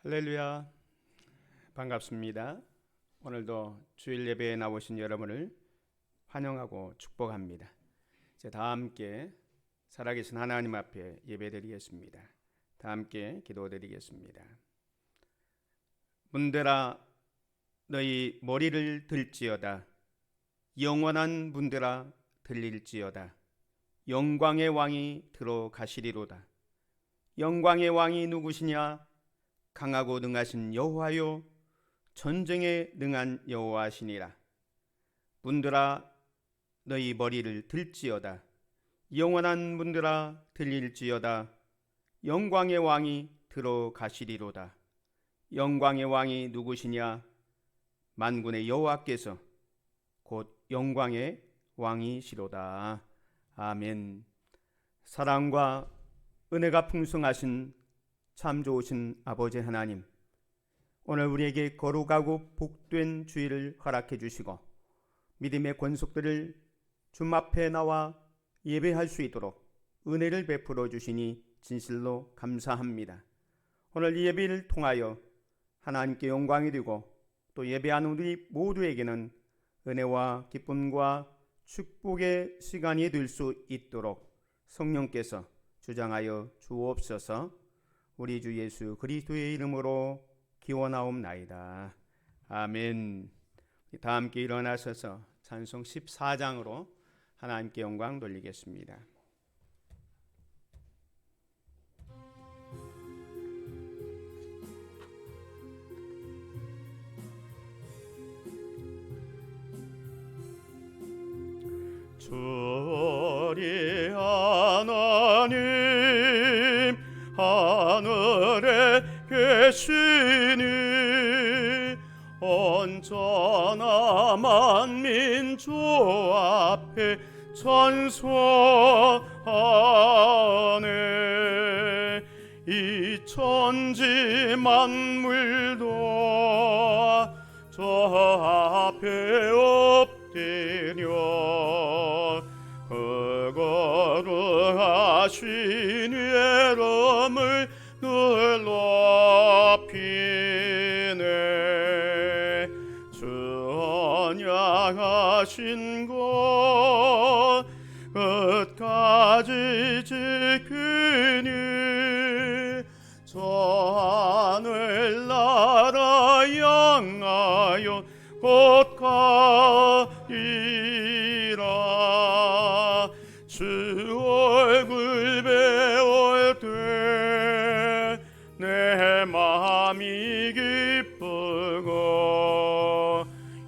할렐루야, 반갑습니다. 오늘도 주일 예배에 나오신 여러분을 환영하고 축복합니다. 이제 다 함께 살아계신 하나님 앞에 예배드리겠습니다. 다 함께 기도드리겠습니다. 문들아 너희 머리를 들지어다. 영원한 문들아 들릴지어다. 영광의 왕이 들어가시리로다. 영광의 왕이 누구시냐? 강하고 능하신 여호와요, 전쟁에 능한 여호와시니라. 문들아 너희 머리를 들지어다. 영원한 문들아 들릴지어다. 영광의 왕이 들어가시리로다. 영광의 왕이 누구시냐? 만군의 여호와께서 곧 영광의 왕이시로다. 아멘. 사랑과 은혜가 풍성하신 참 좋으신 아버지 하나님, 오늘 우리에게 거룩하고 복된 주일을 허락해 주시고 믿음의 권속들을 주님 앞에 나와 예배할 수 있도록 은혜를 베풀어 주시니 진실로 감사합니다. 오늘 이 예배를 통하여 하나님께 영광이 되고 또 예배하는 우리 모두에게는 은혜와 기쁨과 축복의 시간이 될 수 있도록 성령께서 주장하여 주옵소서. 우리 주 예수 그리스도의 이름으로 기원하옵나이다. 아멘. 다 함께 일어나셔서 찬송 14장으로 하나님께 영광 돌리겠습니다. 주리 하나님 하늘에 계시니 언제나 만민 주 앞에 찬송하네. 이 천지 만물도 저 앞에 엎드려 거룩하신 이름을 늘 높이네. 전향하신 것 끝까지 지키니 저 하늘나라 향하여 곧 가리라. 주 얼굴 배울 때 내 마음이 기쁘고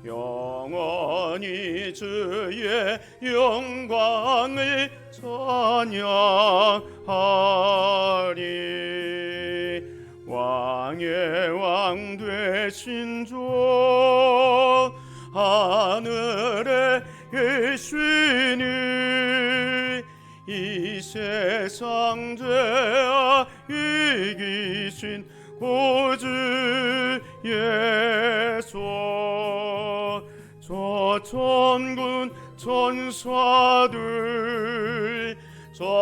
영원히 주의 영광을 찬양하리. 왕의 왕 되신 주 하늘에 계시니 이 세상 죄악 이기신 구주 예수. 저 천군 천사들 정의하고서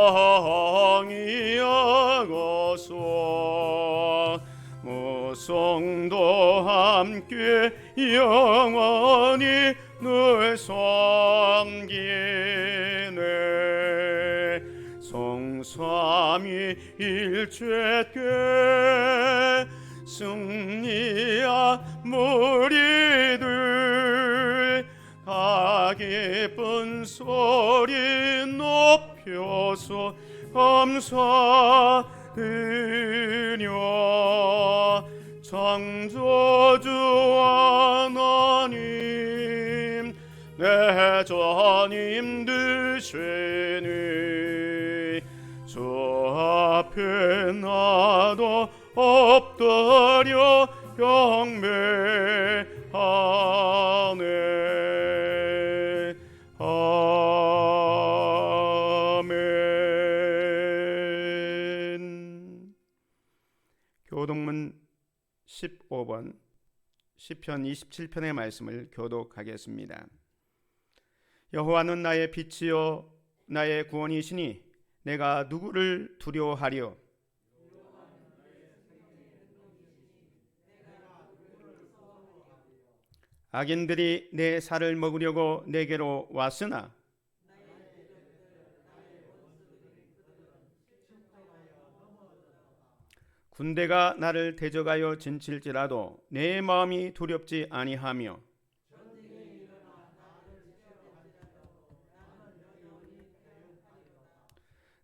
무성도 함께 영원히 늘 섬기네. 성삼위일체께 승리한 무리들 다 기쁜 소리 높여서 감사드려. 창조주 하나님 내 주님 되시니 주 앞에 나도 엎드려 경배하네. 아멘. 교독문 15번 시편 27편의 말씀을 교독하겠습니다. 여호와는 나의 빛이요 나의 구원이시니 내가 누구를 두려워하리요. 악인들이 내 살을 먹으려고 내게로 왔으나 군대가 나를 대적하여 진칠지라도 내 마음이 두렵지 아니하며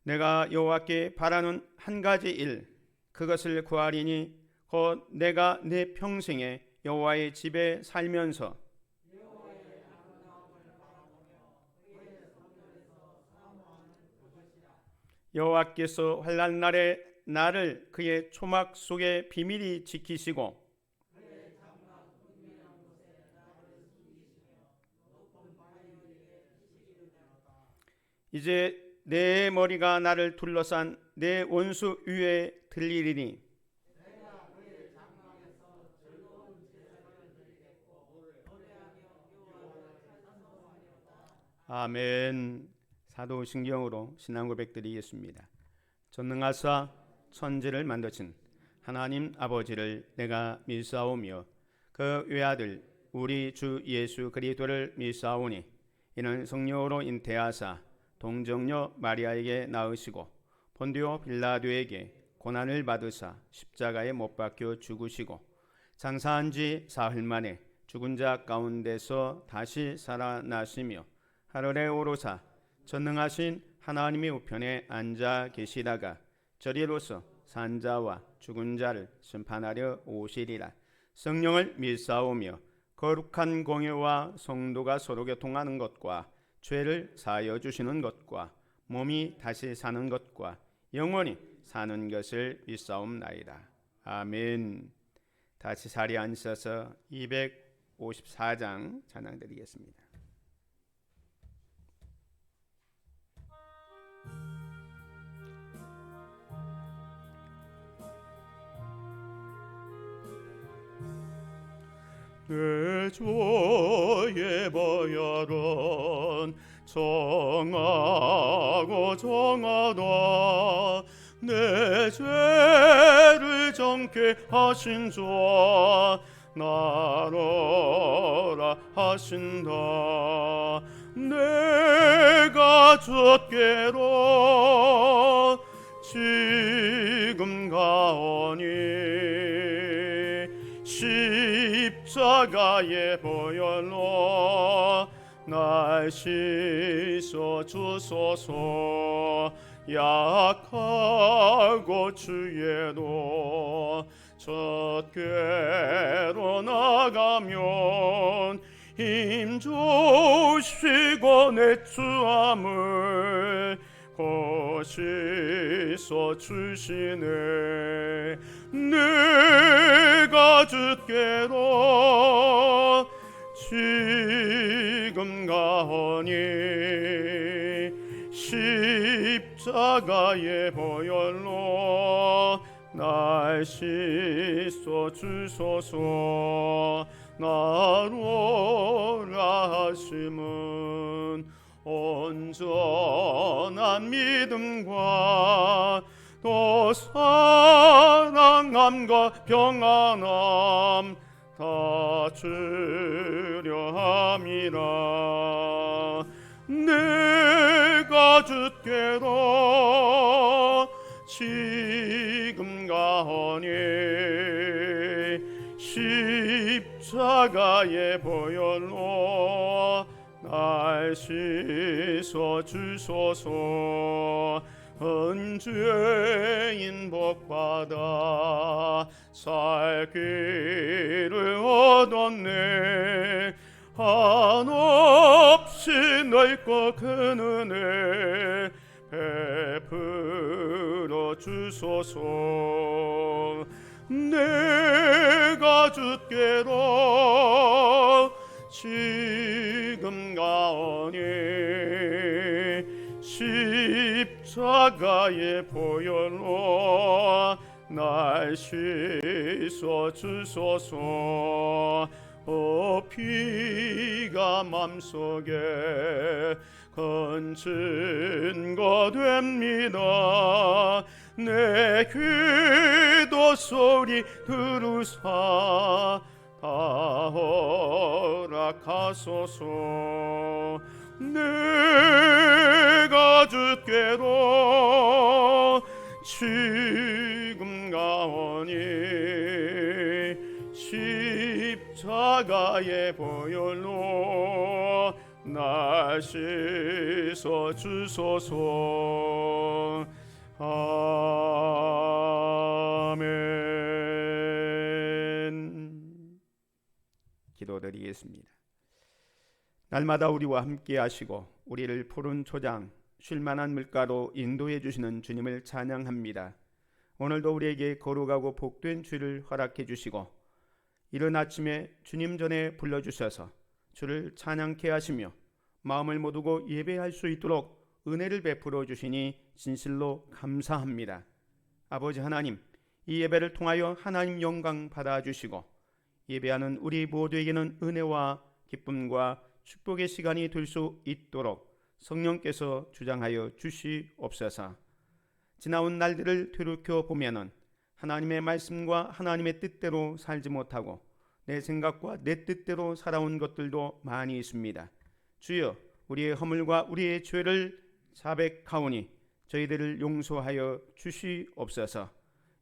내가 여호와께 바라는 한 가지 일 그것을 구하리니 곧 내가 내 평생에 여호와의 집에 살면서 여호와께서 환난 날에 나를 그의 초막 속에 비밀히 지키시고 이제 내 머리가 나를 둘러싼 내 원수 위에 들리리니 아멘. 사도신경으로 신앙 고백드리겠습니다. 전능하사 천지를 만드신 하나님 아버지를 내가 믿사오며 그 외아들 우리 주 예수 그리스도를 믿사오니 이는 성령으로 잉태하사 동정녀 마리아에게 낳으시고 본디오 빌라도에게 고난을 받으사 십자가에 못 박혀 죽으시고 장사한 지 사흘 만에 죽은 자 가운데서 다시 살아나시며 하늘에 오르사 전능하신 하나님의 우편에 앉아 계시다가 저리로서 산자와 죽은 자를 심판하려 오시리라. 성령을 믿사오며 거룩한 공예와 성도가 서로 교통하는 것과 죄를 사하여 주시는 것과 몸이 다시 사는 것과 영원히 사는 것을 믿사옵나이다. 아멘. 다시 자리에 앉으셔서 254장 찬양드리겠습니다. 내 죄의 보혈은 정하고 정하다 내 죄를 정케 하신 주 나로라 하신다. 내가 주께로 지금 가오니 십자가의 보혈로 날 씻어 주소서. 약하고 주의로 젖게로 나가면 힘 주시고 내 추함을 고시서 주시네. 내가 주께로 지금 가오니 십자가의 보혈로 날 씻어 주소서. 나로라 하심은 온전한 믿음과 또 사랑함과 평안함 다 주려 함이라. 내가 주께로 지금 가오니 십자가의 보혈로 날 씻어 주소서. 은죄인 복받아 살 길을 얻었네. 한없이 넓고 큰 은혜 베풀어 주소서. 내가 주께로 지금 가오니 십자가의 보혈로 날 씻어 주소서. 피가 맘속에 큰 증거 됩니다. 내 기도 소리 들으사 다 허락하소서. 내가 주께로 지금 가오니 십자가의 보혈로 날 씻어 주소서. 아멘. 기도드리겠습니다. 날마다 우리와 함께 하시고 우리를 푸른 초장, 쉴만한 물가로 인도해 주시는 주님을 찬양합니다. 오늘도 우리에게 거룩하고 복된 주를 허락해 주시고 이른 아침에 주님 전에 불러주셔서 주를 찬양케 하시며 마음을 모두고 예배할 수 있도록 은혜를 베풀어 주시니 진실로 감사합니다. 아버지 하나님, 이 예배를 통하여 하나님 영광 받아주시고 예배하는 우리 모두에게는 은혜와 기쁨과 축복의 시간이 될 수 있도록 성령께서 주장하여 주시옵소서. 지나온 날들을 되돌이켜 보면은 하나님의 말씀과 하나님의 뜻대로 살지 못하고 내 생각과 내 뜻대로 살아온 것들도 많이 있습니다. 주여, 우리의 허물과 우리의 죄를 자백하오니 저희들을 용서하여 주시옵소서.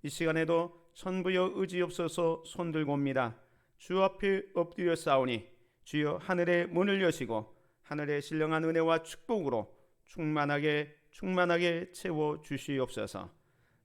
이 시간에도 천부여 의지없어서 손들고 옵니다. 주 앞에 엎드려 싸우니 주여 하늘의 문을 여시고 하늘의 신령한 은혜와 축복으로 충만하게 채워 주시옵소서.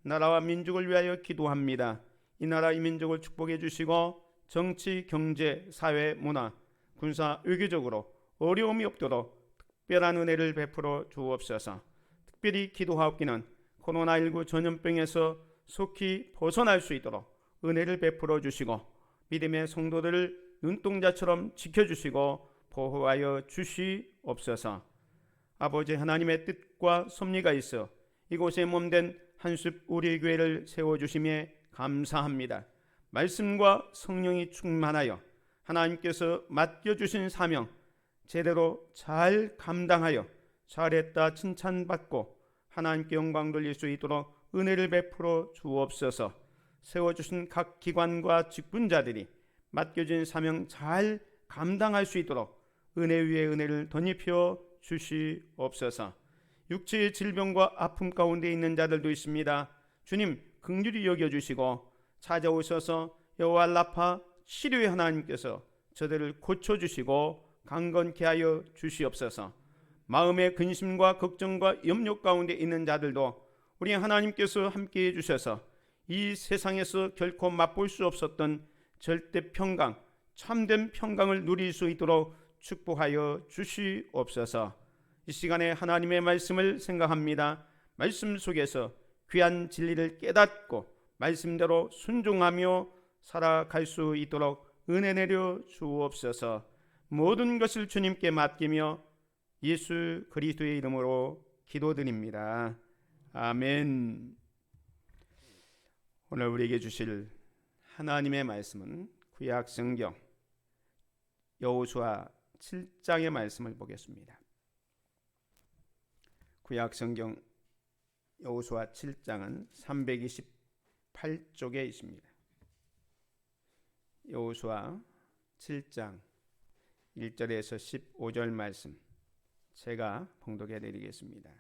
나라와 민족을 위하여 기도합니다. 이 나라 이 민족을 축복해 주시고 정치, 경제, 사회, 문화, 군사, 외교적으로 어려움이 없도록 특별한 은혜를 베풀어 주옵소서. 특별히 기도하옵기는 코로나19 전염병에서 속히 벗어날 수 있도록 은혜를 베풀어 주시고 믿음의 성도들을 눈동자처럼 지켜주시고 보호하여 주시옵소서. 아버지 하나님의 뜻과 섭리가 있어 이곳에 몸된 한숲 우리 교회를 세워주심에 감사합니다. 말씀과 성령이 충만하여 하나님께서 맡겨주신 사명 제대로 잘 감당하여 잘했다 칭찬받고 하나님께 영광 돌릴 수 있도록 은혜를 베풀어 주옵소서. 세워주신 각 기관과 직분자들이 맡겨진 사명 잘 감당할 수 있도록 은혜 위에 은혜를 덧입혀 주시옵소서. 육체의 질병과 아픔 가운데 있는 자들도 있습니다. 주님 긍휼히 여겨주시고 찾아오셔서 여호와 라파 치료의 하나님께서 저들을 고쳐주시고 강건케 하여 주시옵소서. 마음의 근심과 걱정과 염려 가운데 있는 자들도 우리 하나님께서 함께해 주셔서 이 세상에서 결코 맛볼 수 없었던 절대 평강, 참된 평강을 누릴 수 있도록 축복하여 주시옵소서. 이 시간에 하나님의 말씀을 생각합니다. 말씀 속에서 귀한 진리를 깨닫고 말씀대로 순종하며 살아갈 수 있도록 은혜 내려 주옵소서. 모든 것을 주님께 맡기며 예수 그리스도의 이름으로 기도드립니다. 아멘. 오늘 우리에게 주실 하나님의 말씀은 구약 성경 여호수아 7장의 말씀을 보겠습니다. 구약 성경 여호수아 7장은 328쪽에 있습니다. 여호수아 7장 1절에서 15절 말씀 제가 봉독해 드리겠습니다.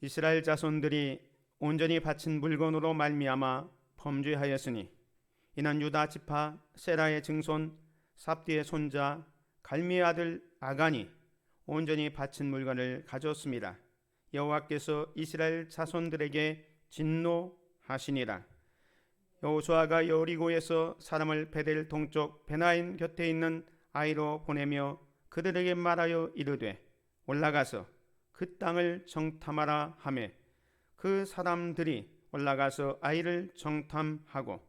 이스라엘 자손들이 온전히 바친 물건으로 말미암아 범죄하였으니 이는 유다 지파 세라의 증손 삽디의 손자 갈미의 아들 아간이 온전히 바친 물건을 가졌습니다. 여호와께서 이스라엘 자손들에게 진노하시니라. 여호수아가 여리고에서 사람을 베델 동쪽 베나인 곁에 있는 아이로 보내며 그들에게 말하여 이르되 올라가서 그 땅을 정탐하라 하며 그 사람들이 올라가서 아이를 정탐하고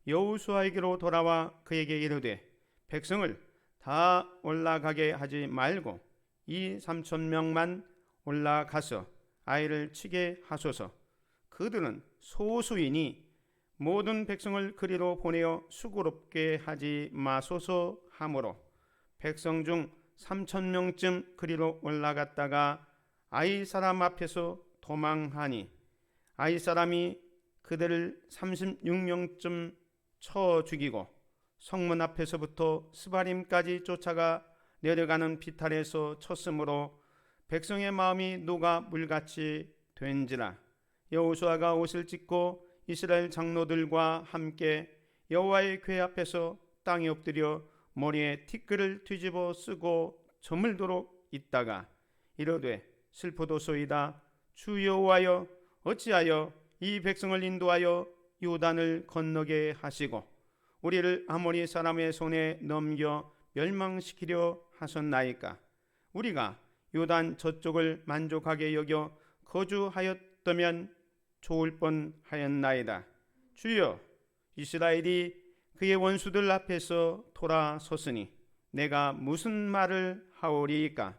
여호수아에게로 돌아와 그에게 이르되 백성을 다 올라가게 하지 말고 2,3,000명만 올라가서 아이를 치게 하소서. 그들은 소수이니 모든 백성을 그리로 보내어 수고롭게 하지 마소서 하므로 백성 중 3,000명쯤 그리로 올라갔다가 아이 사람 앞에서 도망하니 아이 사람이 그들을 36명쯤 쳐 죽이고 성문 앞에서부터 스바림까지 쫓아가 내려가는 비탈에서 쳤으므로 백성의 마음이 녹아 물같이 된지라. 여호수아가 옷을 찢고 이스라엘 장로들과 함께 여호와의 궤 앞에서 땅에 엎드려 머리에 티끌을 뒤집어 쓰고 저물도록 있다가 이르되 슬프도소이다. 주 여호와여, 어찌하여 이 백성을 인도하여 요단을 건너게 하시고 우리를 아모리 사람의 손에 넘겨 멸망시키려 하셨나이까. 우리가 요단 저쪽을 만족하게 여겨 거주하였다면 좋을 뻔하였나이다. 주여, 이스라엘이 그의 원수들 앞에서 돌아섰으니 내가 무슨 말을 하오리이까.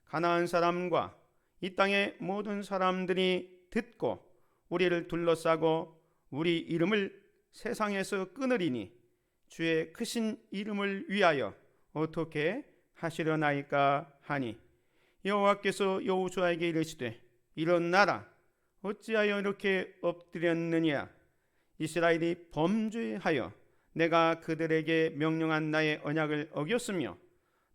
가나안 사람과 이 땅의 모든 사람들이 듣고 우리를 둘러싸고 우리 이름을 세상에서 끊으리니 주의 크신 이름을 위하여 어떻게 하시려나이까 하니, 여호와께서 여호수아에게 이르시되 일어나라. 어찌하여 이렇게 엎드렸느냐. 이스라엘이 범죄하여 내가 그들에게 명령한 나의 언약을 어겼으며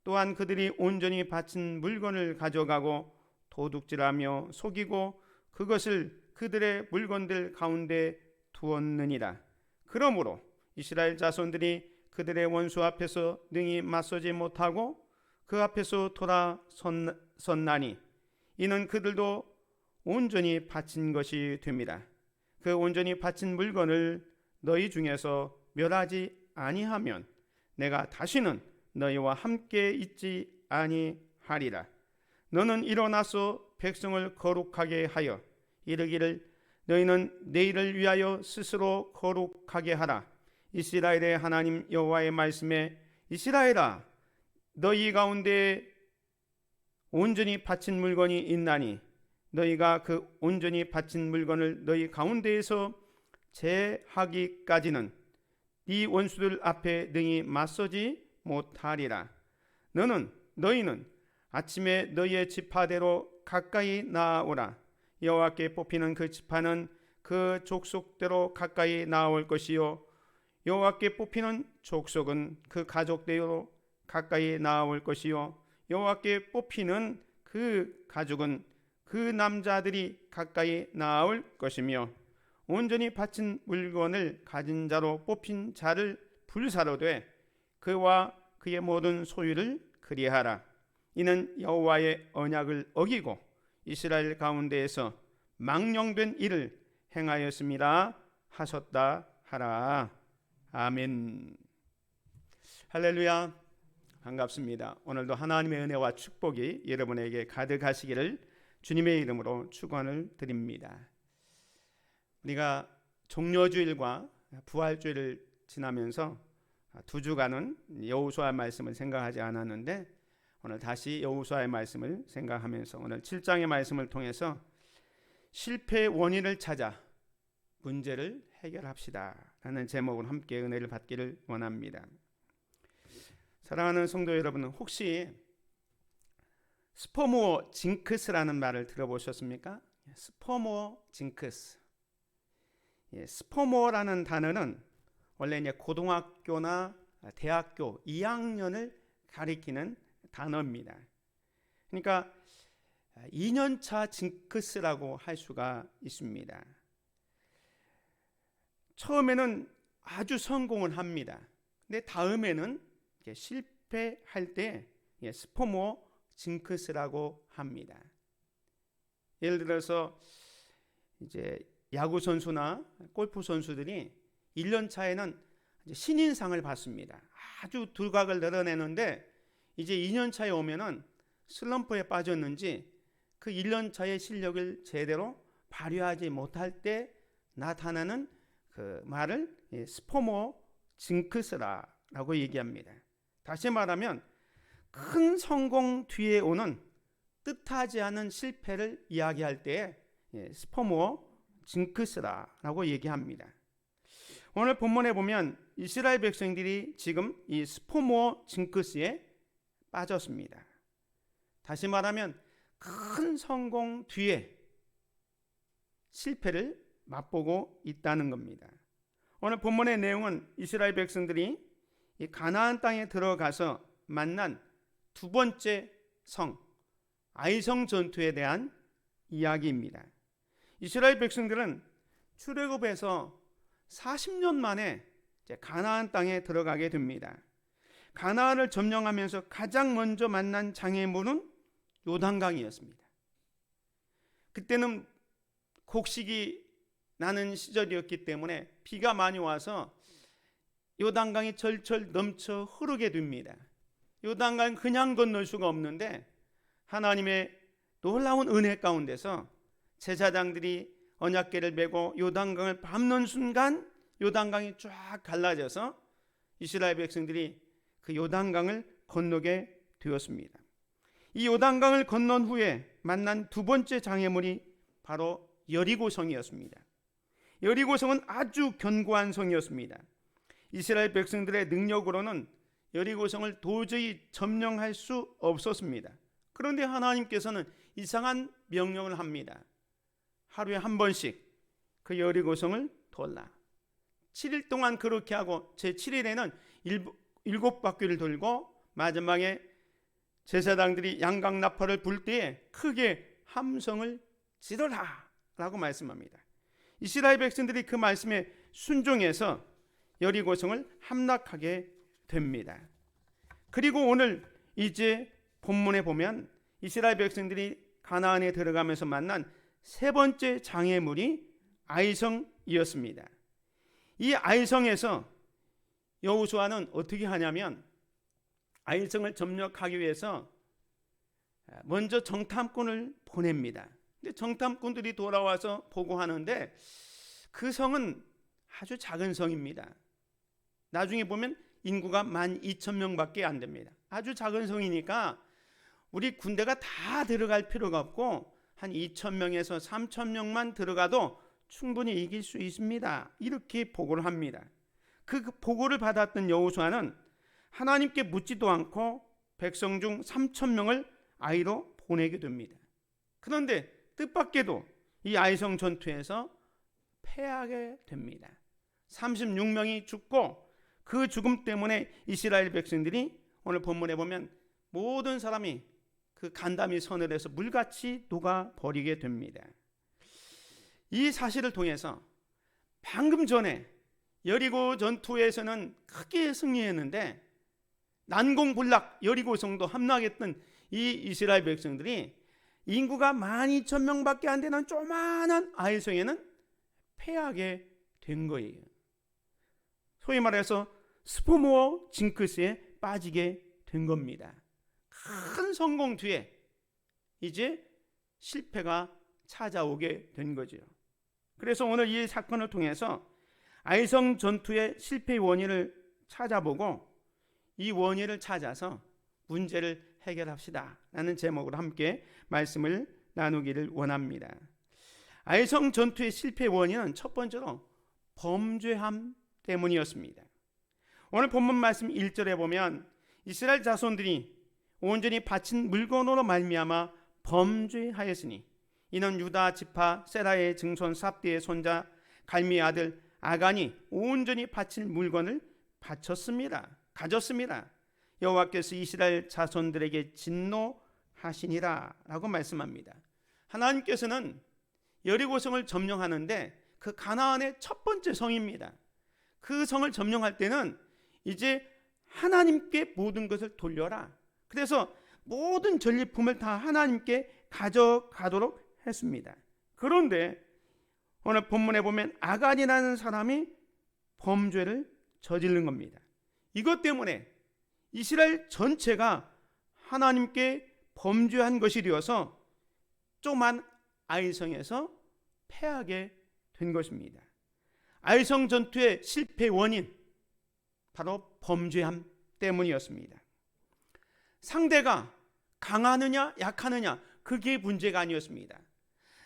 또한 그들이 온전히 바친 물건을 가져가고 도둑질하며 속이고 그것을 그들의 물건들 가운데 두었느니라. 그러므로 이스라엘 자손들이 그들의 원수 앞에서 능히 맞서지 못하고 그 앞에서 돌아섰나니 이는 그들도 온전히 바친 것이 됩니다. 그 온전히 바친 물건을 너희 중에서 멸하지 아니하면 내가 다시는 너희와 함께 있지 아니하리라. 너는 일어나서 백성을 거룩하게 하여 이르기를 너희는 내일을 위하여 스스로 거룩하게 하라. 이스라엘의 하나님 여호와의 말씀에 이스라엘아, 너희 가운데 온전히 바친 물건이 있나니 너희가 그 온전히 바친 물건을 너희 가운데에서 제하기까지는 네 원수들 앞에 능히 맞서지 못하리라. 너희는 아침에 너희의 지파대로 가까이 나아오라. 여호와께 뽑히는 그 지파는 그 족속대로 가까이 나올 것이요 여호와께 뽑히는 족속은 그 가족대로 가까이 나올 것이요 여호와께 뽑히는 그 가족은 그 남자들이 가까이 나올 것이며 온전히 바친 물건을 가진 자로 뽑힌 자를 불사로되 그와 그의 모든 소유를 그리하라. 이는 여호와의 언약을 어기고 이스라엘 가운데에서 망령된 일을 행하였습니다 하셨다 하라. 아멘. 할렐루야. 반갑습니다. 오늘도 하나님의 은혜와 축복이 여러분에게 가득하시기를 주님의 이름으로 축원을 드립니다. 우리가 종려주일과 부활주일을 지나면서 두 주간은 여호수아 말씀을 생각하지 않았는데 오늘 다시 여호수아의 말씀을 생각하면서 오늘 7장의 말씀을 통해서 실패의 원인을 찾아 문제를 해결합시다 라는 제목으로 함께 은혜를 받기를 원합니다. 사랑하는 성도 여러분, 혹시 스포모 징크스라는 말을 들어보셨습니까? 스포모 징크스. 스포모라는 단어는 원래 이제 고등학교나 대학교 2학년을 가리키는 단어입니다. 그러니까 2년차 징크스라고 할 수가 있습니다. 처음에는 아주 성공을 합니다. 근데 다음에는 실패할 때 스포모 징크스라고 합니다. 예를 들어서 이제 야구 선수나 골프 선수들이 1년 차에는 신인상을 받습니다. 아주 두각을 드러내는데 이제 2년 차에 오면은 슬럼프에 빠졌는지 그 1년 차의 실력을 제대로 발휘하지 못할 때 나타나는 그 말을 스포모 징크스라고 얘기합니다. 다시 말하면 큰 성공 뒤에 오는 뜻하지 않은 실패를 이야기할 때 스포모 징크스라고 얘기합니다. 오늘 본문에 보면 이스라엘 백성들이 지금 이 스포모 징크스에 빠졌습니다. 다시 말하면 큰 성공 뒤에 실패를 맛보고 있다는 겁니다. 오늘 본문의 내용은 이스라엘 백성들이 이 가나안 땅에 들어가서 만난 두 번째 성, 아이성 전투에 대한 이야기입니다. 이스라엘 백성들은 출애굽에서 40년 만에 가나안 땅에 들어가게 됩니다. 가나안을 점령하면서 가장 먼저 만난 장애물은 요단강이었습니다. 그때는 곡식이 나는 시절이었기 때문에 비가 많이 와서 요단강이 절철 넘쳐 흐르게 됩니다. 요단강은 그냥 건널 수가 없는데 하나님의 놀라운 은혜 가운데서 제사장들이 언약궤를 메고 요단강을 밟는 순간 요단강이 쫙 갈라져서 이스라엘 백성들이 그 요단강을 건너게 되었습니다. 이 요단강을 건넌 후에 만난 두 번째 장애물이 바로 여리고성이었습니다. 여리고성은 아주 견고한 성이었습니다. 이스라엘 백성들의 능력으로는 여리고성을 도저히 점령할 수 없었습니다. 그런데 하나님께서는 이상한 명령을 합니다. 하루에 한 번씩 그 여리고성을 돌라. 7일 동안 그렇게 하고 제7일에는 7바퀴를 돌고 마지막에 제사장들이 양강나팔을 불 때에 크게 함성을 지르라 라고 말씀합니다. 이스라엘 백성들이 그 말씀에 순종해서 여리고성을 함락하게 됩니다. 그리고 오늘 이제 본문에 보면 이스라엘 백성들이 가나안에 들어가면서 만난 세 번째 장애물이 아이성이었습니다. 이 아이성에서 여호수아는 어떻게 하냐면 아이성을 점령하기 위해서 먼저 정탐꾼을 보냅니다. 근데 정탐꾼들이 돌아와서 보고하는데 그 성은 아주 작은 성입니다. 나중에 보면 인구가 12,000명밖에 안 됩니다. 아주 작은 성이니까 우리 군대가 다 들어갈 필요가 없고 한 2,000명에서 3,000명만 들어가도 충분히 이길 수 있습니다. 이렇게 보고를 합니다. 그 보고를 받았던 여호수아는 하나님께 묻지도 않고 백성 중 3,000명을 아이로 보내게 됩니다. 그런데 뜻밖에도 이 아이성 전투에서 패하게 됩니다. 36명이 죽고 그 죽음 때문에 이스라엘 백성들이 오늘 본문에 보면 모든 사람이 그 간담이 서늘해서 물같이 녹아버리게 됩니다. 이 사실을 통해서 방금 전에 여리고 전투에서는 크게 승리했는데 난공불락 여리고성도 함락했던 이 이스라엘 백성들이 인구가 12,000명밖에 안 되는 조그마한 아이성에는 패하게 된 거예요. 소위 말해서 스포모어 징크스에 빠지게 된 겁니다. 큰 성공 뒤에 이제 실패가 찾아오게 된 거죠. 그래서 오늘 이 사건을 통해서 아이성 전투의 실패의 원인을 찾아보고 이 원인을 찾아서 문제를 해결합시다 라는 제목으로 함께 말씀을 나누기를 원합니다. 아이성 전투의 실패의 원인은 첫 번째로 범죄함 때문이었습니다. 오늘 본문 말씀 1절에 보면 이스라엘 자손들이 온전히 바친 물건으로 말미암아 범죄하였으니 이는 유다 지파 세라의 증손 삽디의 손자 갈미의 아들 아간이 온전히 바칠 물건을 바쳤습니다. 가졌습니다. 여호와께서 이스라엘 자손들에게 진노하시니라 라고 말씀합니다. 하나님께서는 여리고성을 점령하는데 그 가나안의 첫 번째 성입니다. 그 성을 점령할 때는 이제 하나님께 모든 것을 돌려라. 그래서 모든 전리품을 다 하나님께 가져가도록 했습니다. 그런데 오늘 본문에 보면 아간이라는 사람이 범죄를 저지른 겁니다. 이것 때문에 이스라엘 전체가 하나님께 범죄한 것이 되어서 조그만 아이성에서 패하게 된 것입니다. 아이성 전투의 실패 원인 바로 범죄함 때문이었습니다. 상대가 강하느냐 약하느냐 그게 문제가 아니었습니다.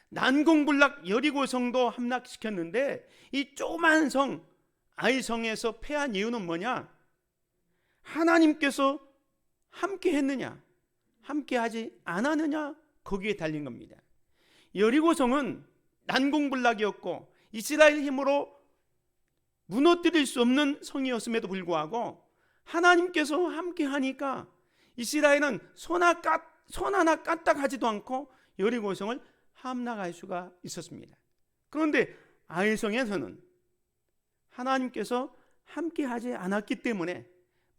난공불락 여리고성도 함락시켰는데 이 조그만 성 아이성에서 패한 이유는 뭐냐? 하나님께서 함께 했느냐 함께 하지 않았느냐 거기에 달린 겁니다. 여리고성은 난공불락이었고 이스라엘 힘으로 무너뜨릴 수 없는 성이었음에도 불구하고 하나님께서 함께 하니까 이스라엘은 손 하나 까딱하지도 않고 여리고성을 함락할 수가 있었습니다. 그런데 아이성에서는 하나님께서 함께 하지 않았기 때문에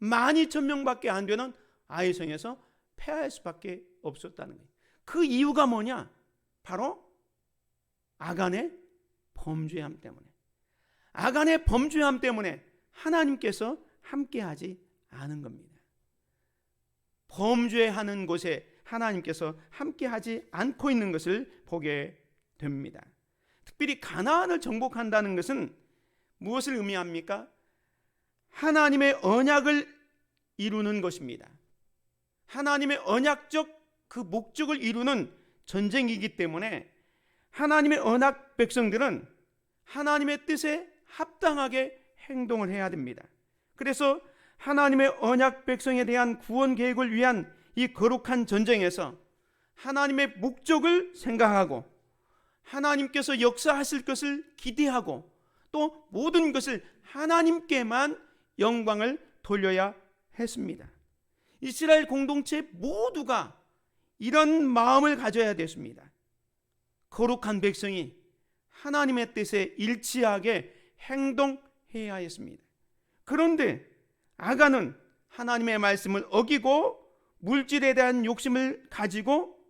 12,000명밖에 안 되는 아이성에서 패할 수밖에 없었다는 거예요. 그 이유가 뭐냐? 바로 아간의 범죄함 때문에. 아간의 범죄함 때문에 하나님께서 함께하지 않은 겁니다. 범죄하는 곳에 하나님께서 함께하지 않고 있는 것을 보게 됩니다. 특별히 가나안을 정복한다는 것은 무엇을 의미합니까? 하나님의 언약을 이루는 것입니다. 하나님의 언약적 그 목적을 이루는 전쟁이기 때문에 하나님의 언약 백성들은 하나님의 뜻에 합당하게 행동을 해야 됩니다. 그래서 하나님의 언약 백성에 대한 구원 계획을 위한 이 거룩한 전쟁에서 하나님의 목적을 생각하고 하나님께서 역사하실 것을 기대하고 또 모든 것을 하나님께만 영광을 돌려야 했습니다. 이스라엘 공동체 모두가 이런 마음을 가져야 됐습니다. 거룩한 백성이 하나님의 뜻에 일치하게 행동해야 했습니다. 그런데 아간은 하나님의 말씀을 어기고 물질에 대한 욕심을 가지고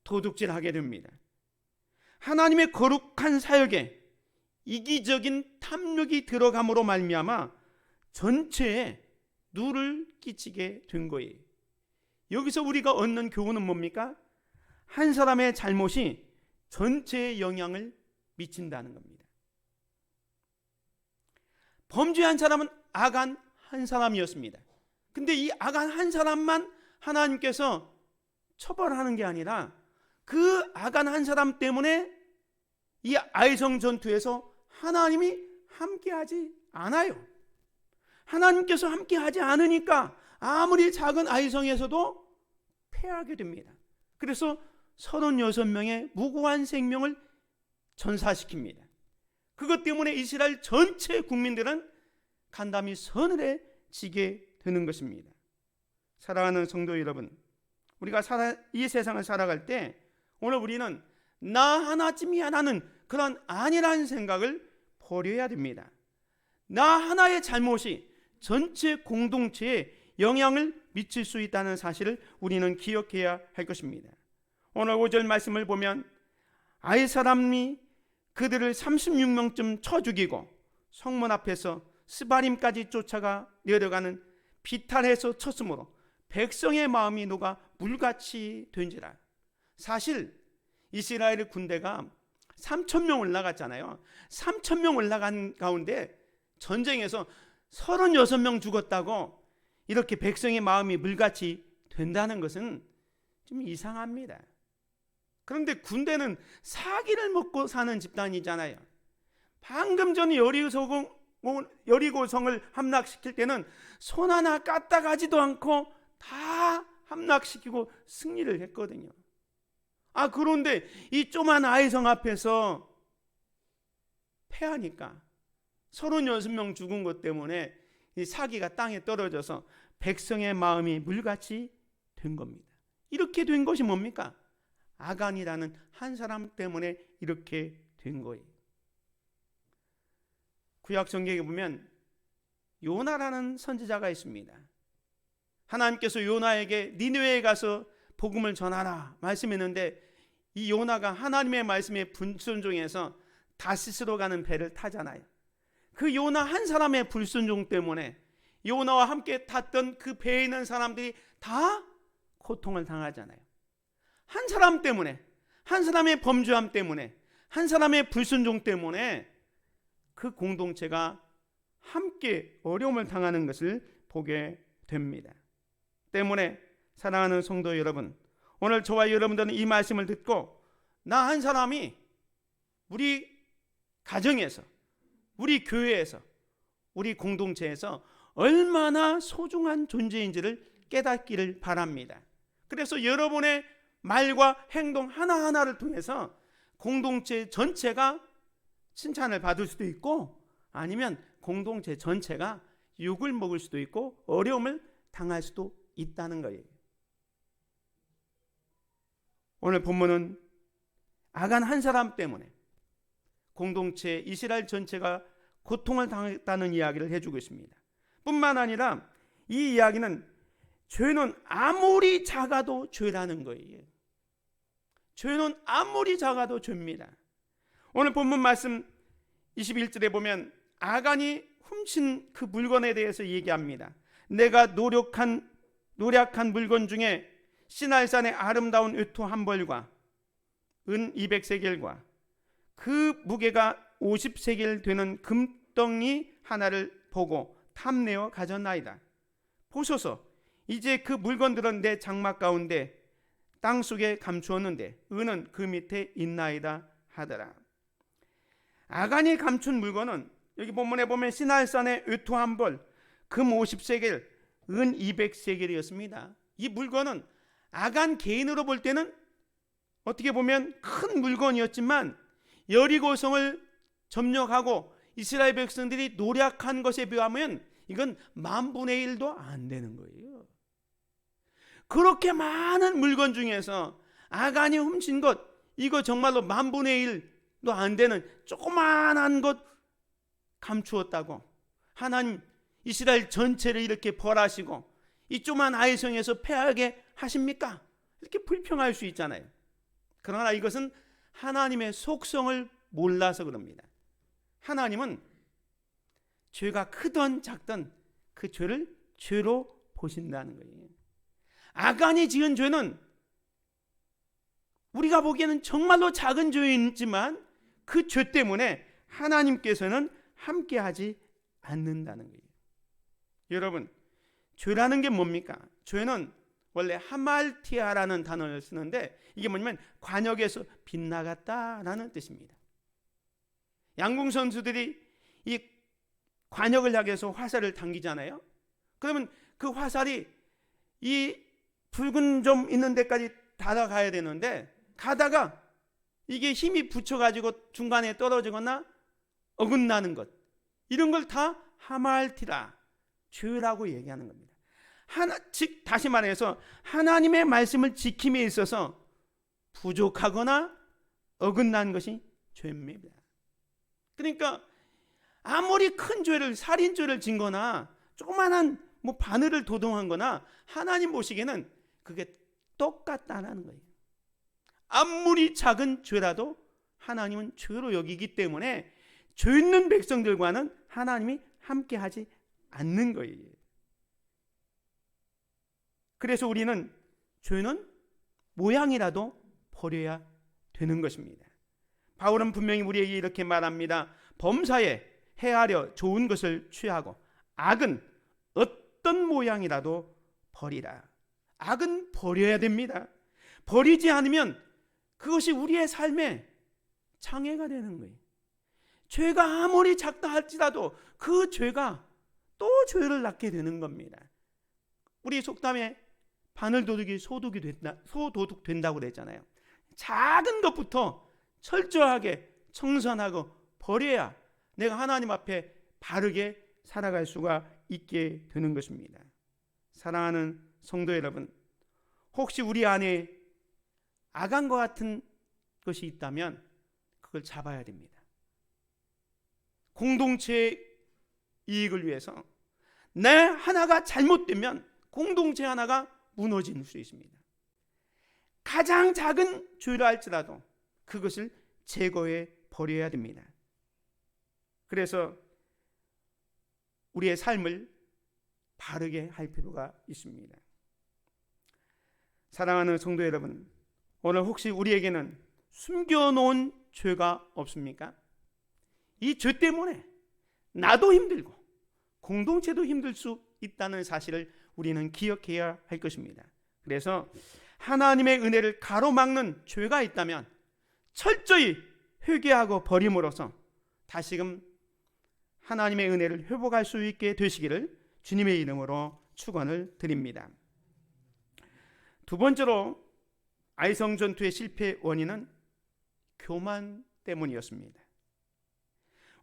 도둑질하게 됩니다. 하나님의 거룩한 사역에 이기적인 탐욕이 들어감으로 말미암아 전체에 누를 끼치게 된 거예요. 여기서 우리가 얻는 교훈은 뭡니까? 한 사람의 잘못이 전체에 영향을 미친다는 겁니다. 범죄한 사람은 아간 한 사람이었습니다. 근데 이 아간 한 사람만 하나님께서 처벌하는 게 아니라 그 아간 한 사람 때문에 이 아이성 전투에서 하나님이 함께하지 않아요. 하나님께서 함께하지 않으니까 아무리 작은 아이성에서도 패하게 됩니다. 그래서 36명의 무고한 생명을 전사시킵니다. 그것 때문에 이스라엘 전체 국민들은 간담이 서늘해 지게 되는 것입니다. 사랑하는 성도 여러분, 우리가 이 세상을 살아갈 때 오늘 우리는 나 하나쯤이야 나는 그런 아니라는 생각을 버려야 됩니다. 나 하나의 잘못이 전체 공동체에 영향을 미칠 수 있다는 사실을 우리는 기억해야 할 것입니다. 오늘 5절 말씀을 보면 아이 사람이 그들을 36명쯤 쳐 죽이고 성문 앞에서 스바림까지 쫓아가 내려가는 비탈해서 쳤으므로 백성의 마음이 녹아 물같이 된지라. 사실 이스라엘 군대가 3,000명 올라갔잖아요. 3,000명 올라간 가운데 전쟁에서 36명 죽었다고 이렇게 백성의 마음이 물같이 된다는 것은 좀 이상합니다. 그런데 군대는 사기를 먹고 사는 집단이잖아요. 방금 전에 여리고성을 함락시킬 때는 손 하나 까딱하지도 않고 다 함락시키고 승리를 했거든요. 그런데 이 조그만 아이성 앞에서 패하니까 36명 죽은 것 때문에 이 사기가 땅에 떨어져서 백성의 마음이 물같이 된 겁니다. 이렇게 된 것이 뭡니까? 아간이라는 한 사람 때문에 이렇게 된 거예요. 구약 성경에 보면 요나라는 선지자가 있습니다. 하나님께서 요나에게 니느웨에 가서 복음을 전하라 말씀했는데 이 요나가 하나님의 말씀에 불순종해서 다시스로 가는 배를 타잖아요. 그 요나 한 사람의 불순종 때문에 요나와 함께 탔던 그 배에 있는 사람들이 다 고통을 당하잖아요. 한 사람 때문에, 한 사람의 범죄함 때문에, 한 사람의 불순종 때문에 그 공동체가 함께 어려움을 당하는 것을 보게 됩니다. 때문에 사랑하는 성도 여러분, 오늘 저와 여러분들은 이 말씀을 듣고 나 한 사람이 우리 가정에서, 우리 교회에서, 우리 공동체에서 얼마나 소중한 존재인지를 깨닫기를 바랍니다. 그래서 여러분의 말과 행동 하나하나를 통해서 공동체 전체가 칭찬을 받을 수도 있고 아니면 공동체 전체가 욕을 먹을 수도 있고 어려움을 당할 수도 있다는 거예요. 오늘 본문은 아간 한 사람 때문에 공동체 이스라엘 전체가 고통을 당했다는 이야기를 해주고 있습니다. 뿐만 아니라 이 이야기는 죄는 아무리 작아도 죄라는 거예요. 죄는 아무리 작아도 죄입니다. 오늘 본문 말씀 21절에 보면 아간이 훔친 그 물건에 대해서 얘기합니다. 내가 노력한 물건 중에 시날산의 아름다운 외투 한 벌과 은 200세겔과 그 무게가 50세겔 되는 금덩이 하나를 보고 탐내어 가졌나이다. 보소서, 이제 그 물건들은 내 장막 가운데 땅속에 감추었는데 은은 그 밑에 있나이다 하더라. 아간이 감춘 물건은 여기 본문에 보면 시날산의 외투 한 벌, 금 50세겔, 은 200세겔이었습니다. 이 물건은 아간 개인으로 볼 때는 어떻게 보면 큰 물건이었지만 여리고성을 점령하고 이스라엘 백성들이 노력한 것에 비하면 이건 10,000분의 1도 안 되는 거예요. 그렇게 많은 물건 중에서 아간이 훔친 것, 이거 정말로 10,000분의 1도 안 되는 조그만한 것 감추었다고 하나님 이스라엘 전체를 이렇게 벌하시고 이 조그만 아이성에서 패하게 하십니까? 이렇게 불평할 수 있잖아요. 그러나 이것은 하나님의 속성을 몰라서 그럽니다. 하나님은 죄가 크든 작든 그 죄를 죄로 보신다는 거예요. 아간이 지은 죄는 우리가 보기에는 정말로 작은 죄이지만 그 죄 때문에 하나님께서는 함께하지 않는다는 거예요. 여러분, 죄라는 게 뭡니까? 죄는 원래 하말티아라는 단어를 쓰는데 이게 뭐냐면 관역에서 빗나갔다라는 뜻입니다. 양궁 선수들이 이 관역을 향해서 화살을 당기잖아요. 그러면 그 화살이 이 붉은 점 있는 데까지 달아가야 되는데 가다가 이게 힘이 붙여가지고 중간에 떨어지거나 어긋나는 것, 이런 걸 다 하말티라, 죄라고 얘기하는 겁니다. 즉 다시 말해서 하나님의 말씀을 지킴에 있어서 부족하거나 어긋난 것이 죄입니다. 그러니까 아무리 큰 죄를, 살인죄를 진 거나 조그만한 바늘을 도동한 거나 하나님 보시기에는 그게 똑같다는 거예요. 아무리 작은 죄라도 하나님은 죄로 여기기 때문에 죄 있는 백성들과는 하나님이 함께하지 않는 거예요. 그래서 우리는 죄는 모양이라도 버려야 되는 것입니다. 바울은 분명히 우리에게 이렇게 말합니다. 범사에 해하려 좋은 것을 취하고 악은 어떤 모양이라도 버리라. 악은 버려야 됩니다. 버리지 않으면 그것이 우리의 삶에 장애가 되는 거예요. 죄가 아무리 작다 할지라도 그 죄가 또 죄를 낳게 되는 겁니다. 우리 속담에 바늘도둑이 소도둑 된다고 그랬잖아요. 작은 것부터 철저하게 청산하고 버려야 내가 하나님 앞에 바르게 살아갈 수가 있게 되는 것입니다. 사랑하는 성도 여러분, 혹시 우리 안에 아간과 같은 것이 있다면 그걸 잡아야 됩니다. 공동체의 이익을 위해서 내 하나가 잘못되면 공동체 하나가 무너질 수 있습니다. 가장 작은 죄라 할지라도 그것을 제거해 버려야 됩니다. 그래서 우리의 삶을 바르게 할 필요가 있습니다. 사랑하는 성도 여러분, 오늘 혹시 우리에게는 숨겨놓은 죄가 없습니까? 이 죄 때문에 나도 힘들고 공동체도 힘들 수 있다는 사실을 우리는 기억해야 할 것입니다. 그래서 하나님의 은혜를 가로막는 죄가 있다면 철저히 회개하고 버림으로써 다시금 하나님의 은혜를 회복할 수 있게 되시기를 주님의 이름으로 축원을 드립니다. 두 번째로 아이성 전투의 실패 원인은 교만 때문이었습니다.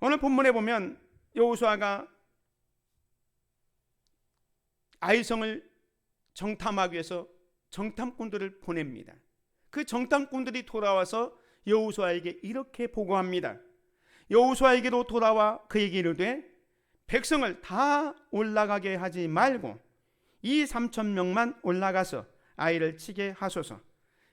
오늘 본문에 보면 여호수아가 아이성을 정탐하기 위해서 정탐꾼들을 보냅니다. 그 정탐꾼들이 돌아와서 여호수아에게 이렇게 보고합니다. 여호수아에게로 돌아와 그에게 이르되 백성을 다 올라가게 하지 말고 이 3,000명만 올라가서 아이를 치게 하소서.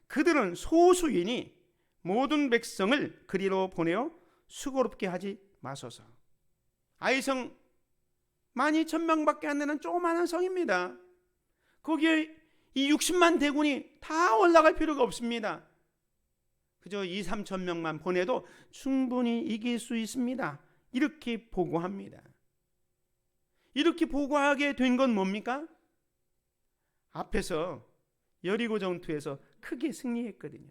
그들은 소수이니 모든 백성을 그리로 보내어 수고롭게 하지 마소서. 아이성 12,000명밖에 안 되는 조그마한 성입니다. 거기에 이 60만 대군이 다 올라갈 필요가 없습니다. 그저 2,000~3,000명만 보내도 충분히 이길 수 있습니다. 이렇게 보고합니다. 이렇게 보고하게 된 건 뭡니까? 앞에서 여리고 전투에서 크게 승리했거든요.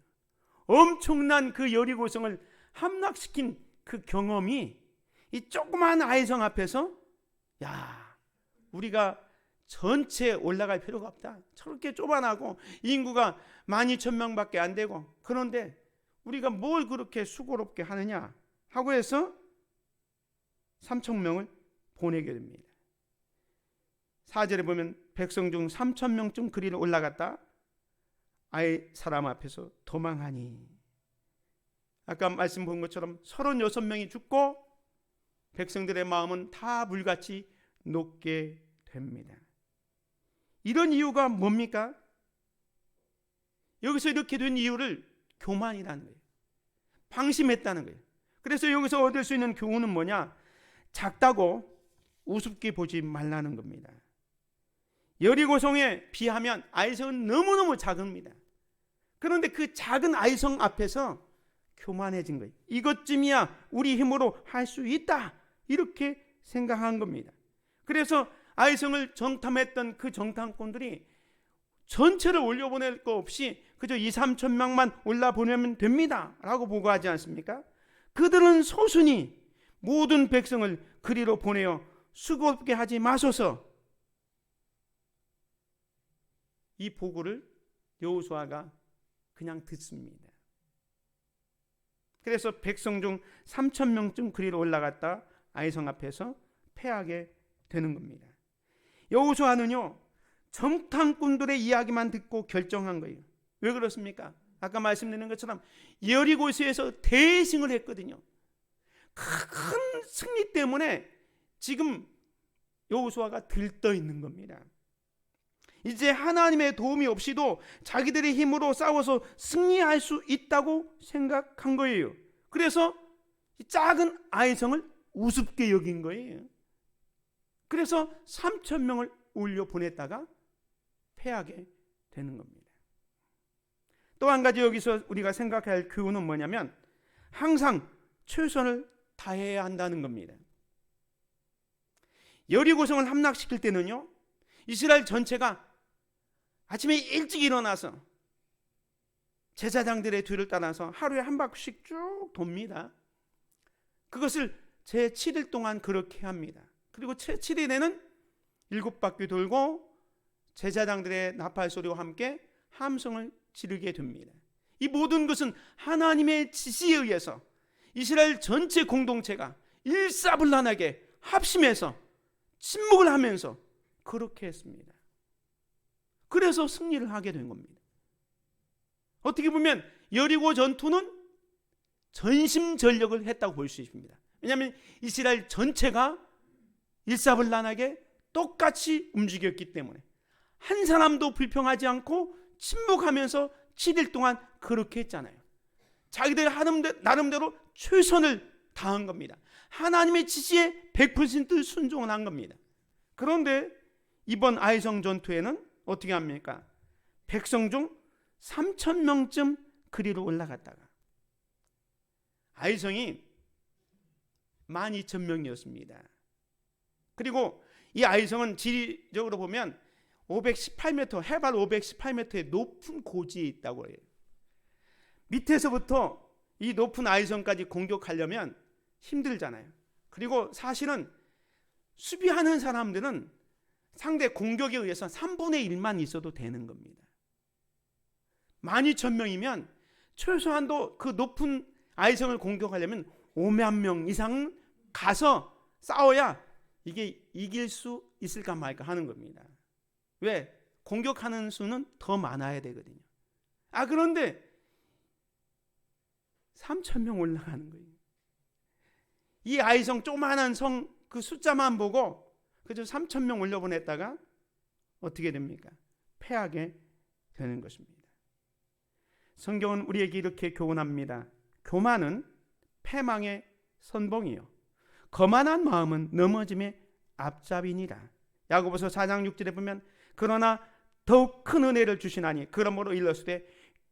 엄청난 그 여리고성을 함락시킨 그 경험이 이 조그만 아이성 앞에서 우리가 전체 올라갈 필요가 없다. 저렇게 좁아나고 인구가 12,000명밖에 안 되고 그런데 우리가 뭘 그렇게 수고롭게 하느냐 하고 해서 3,000명을 보내게 됩니다. 4절에 보면 백성 중 3,000명쯤 그리로 올라갔다 아이 사람 앞에서 도망하니. 아까 말씀 본 것처럼 36명이 죽고 백성들의 마음은 다 물같이 녹게 됩니다. 이런 이유가 뭡니까? 여기서 이렇게 된 이유를 교만이라는 거예요. 방심했다는 거예요. 그래서 여기서 얻을 수 있는 교훈은 뭐냐? 작다고 우습게 보지 말라는 겁니다. 여리고성에 비하면 아이성은 너무너무 작습니다. 그런데 그 작은 아이성 앞에서 교만해진 거예요. 이것쯤이야 우리 힘으로 할 수 있다 이렇게 생각한 겁니다. 그래서 아이성을 정탐했던 그 정탐꾼들이 전체를 올려보낼 거 없이 그저 2,000~3,000명만 올라보내면 됩니다 라고 보고하지 않습니까? 그들은 소순이 모든 백성을 그리로 보내어 수고롭게 하지 마소서. 이 보고를 여호수아가 그냥 듣습니다. 그래서 백성 중 3,000명쯤 그리로 올라갔다 아이성 앞에서 패하게 되는 겁니다. 여호수아는요 정탐꾼들의 이야기만 듣고 결정한 거예요. 왜 그렇습니까? 아까 말씀드린 것처럼 여리고에서 대승을 했거든요. 큰 승리 때문에 지금 여호수아가 들떠 있는 겁니다. 이제 하나님의 도움이 없이도 자기들의 힘으로 싸워서 승리할 수 있다고 생각한 거예요. 그래서 작은 아이성을 우습게 여긴 거예요. 그래서 3,000명을 올려 보냈다가 패하게 되는 겁니다. 또 한 가지 여기서 우리가 생각해야 할 교훈은 뭐냐면 항상 최선을 다해야 한다는 겁니다. 여리고성을 함락시킬 때는요 이스라엘 전체가 아침에 일찍 일어나서 제사장들의 뒤를 따라서 하루에 한 바퀴씩 쭉 돕니다. 그것을 제7일 동안 그렇게 합니다. 그리고 제7일에는 7바퀴 돌고 제사장들의 나팔 소리와 함께 함성을 지르게 됩니다. 이 모든 것은 하나님의 지시에 의해서 이스라엘 전체 공동체가 일사불란하게 합심해서 침묵을 하면서 그렇게 했습니다. 그래서 승리를 하게 된 겁니다. 어떻게 보면 여리고 전투는 전심전력을 했다고 볼 수 있습니다. 왜냐하면 이스라엘 전체가 일사불란하게 똑같이 움직였기 때문에 한 사람도 불평하지 않고 침묵하면서 7일 동안 그렇게 했잖아요. 자기들 나름대로 최선을 다한 겁니다. 하나님의 지시에 100% 순종을 한 겁니다. 그런데 이번 아이성 전투에는 어떻게 합니까? 백성 중 3,000명쯤 그리로 올라갔다가 아이성이 12,000명이었습니다. 그리고 이 아이성은 지리적으로 보면 518m, 해발 518m의 높은 고지에 있다고 해요. 밑에서부터 이 높은 아이성까지 공격하려면 힘들잖아요. 그리고 사실은 수비하는 사람들은 상대 공격에 의해서 3분의 1만 있어도 되는 겁니다. 12,000명이면 최소한도 그 높은 아이성을 공격하려면 5만 명 이상 가서 싸워야 이게 이길 수 있을까 말까 하는 겁니다. 왜? 공격하는 수는 더 많아야 되거든요. 그런데 3,000명 올라가는 거예요. 이 아이성 조그마한 성 그 숫자만 보고 그저 3,000명 올려보냈다가 어떻게 됩니까? 패하게 되는 것입니다. 성경은 우리에게 이렇게 교훈합니다. 교만은 패망의 선봉이요, 거만한 마음은 넘어짐의 앞잡이니라. 야고보서 4장 6절에 보면 그러나 더욱 큰 은혜를 주시나니 그러므로 일렀으되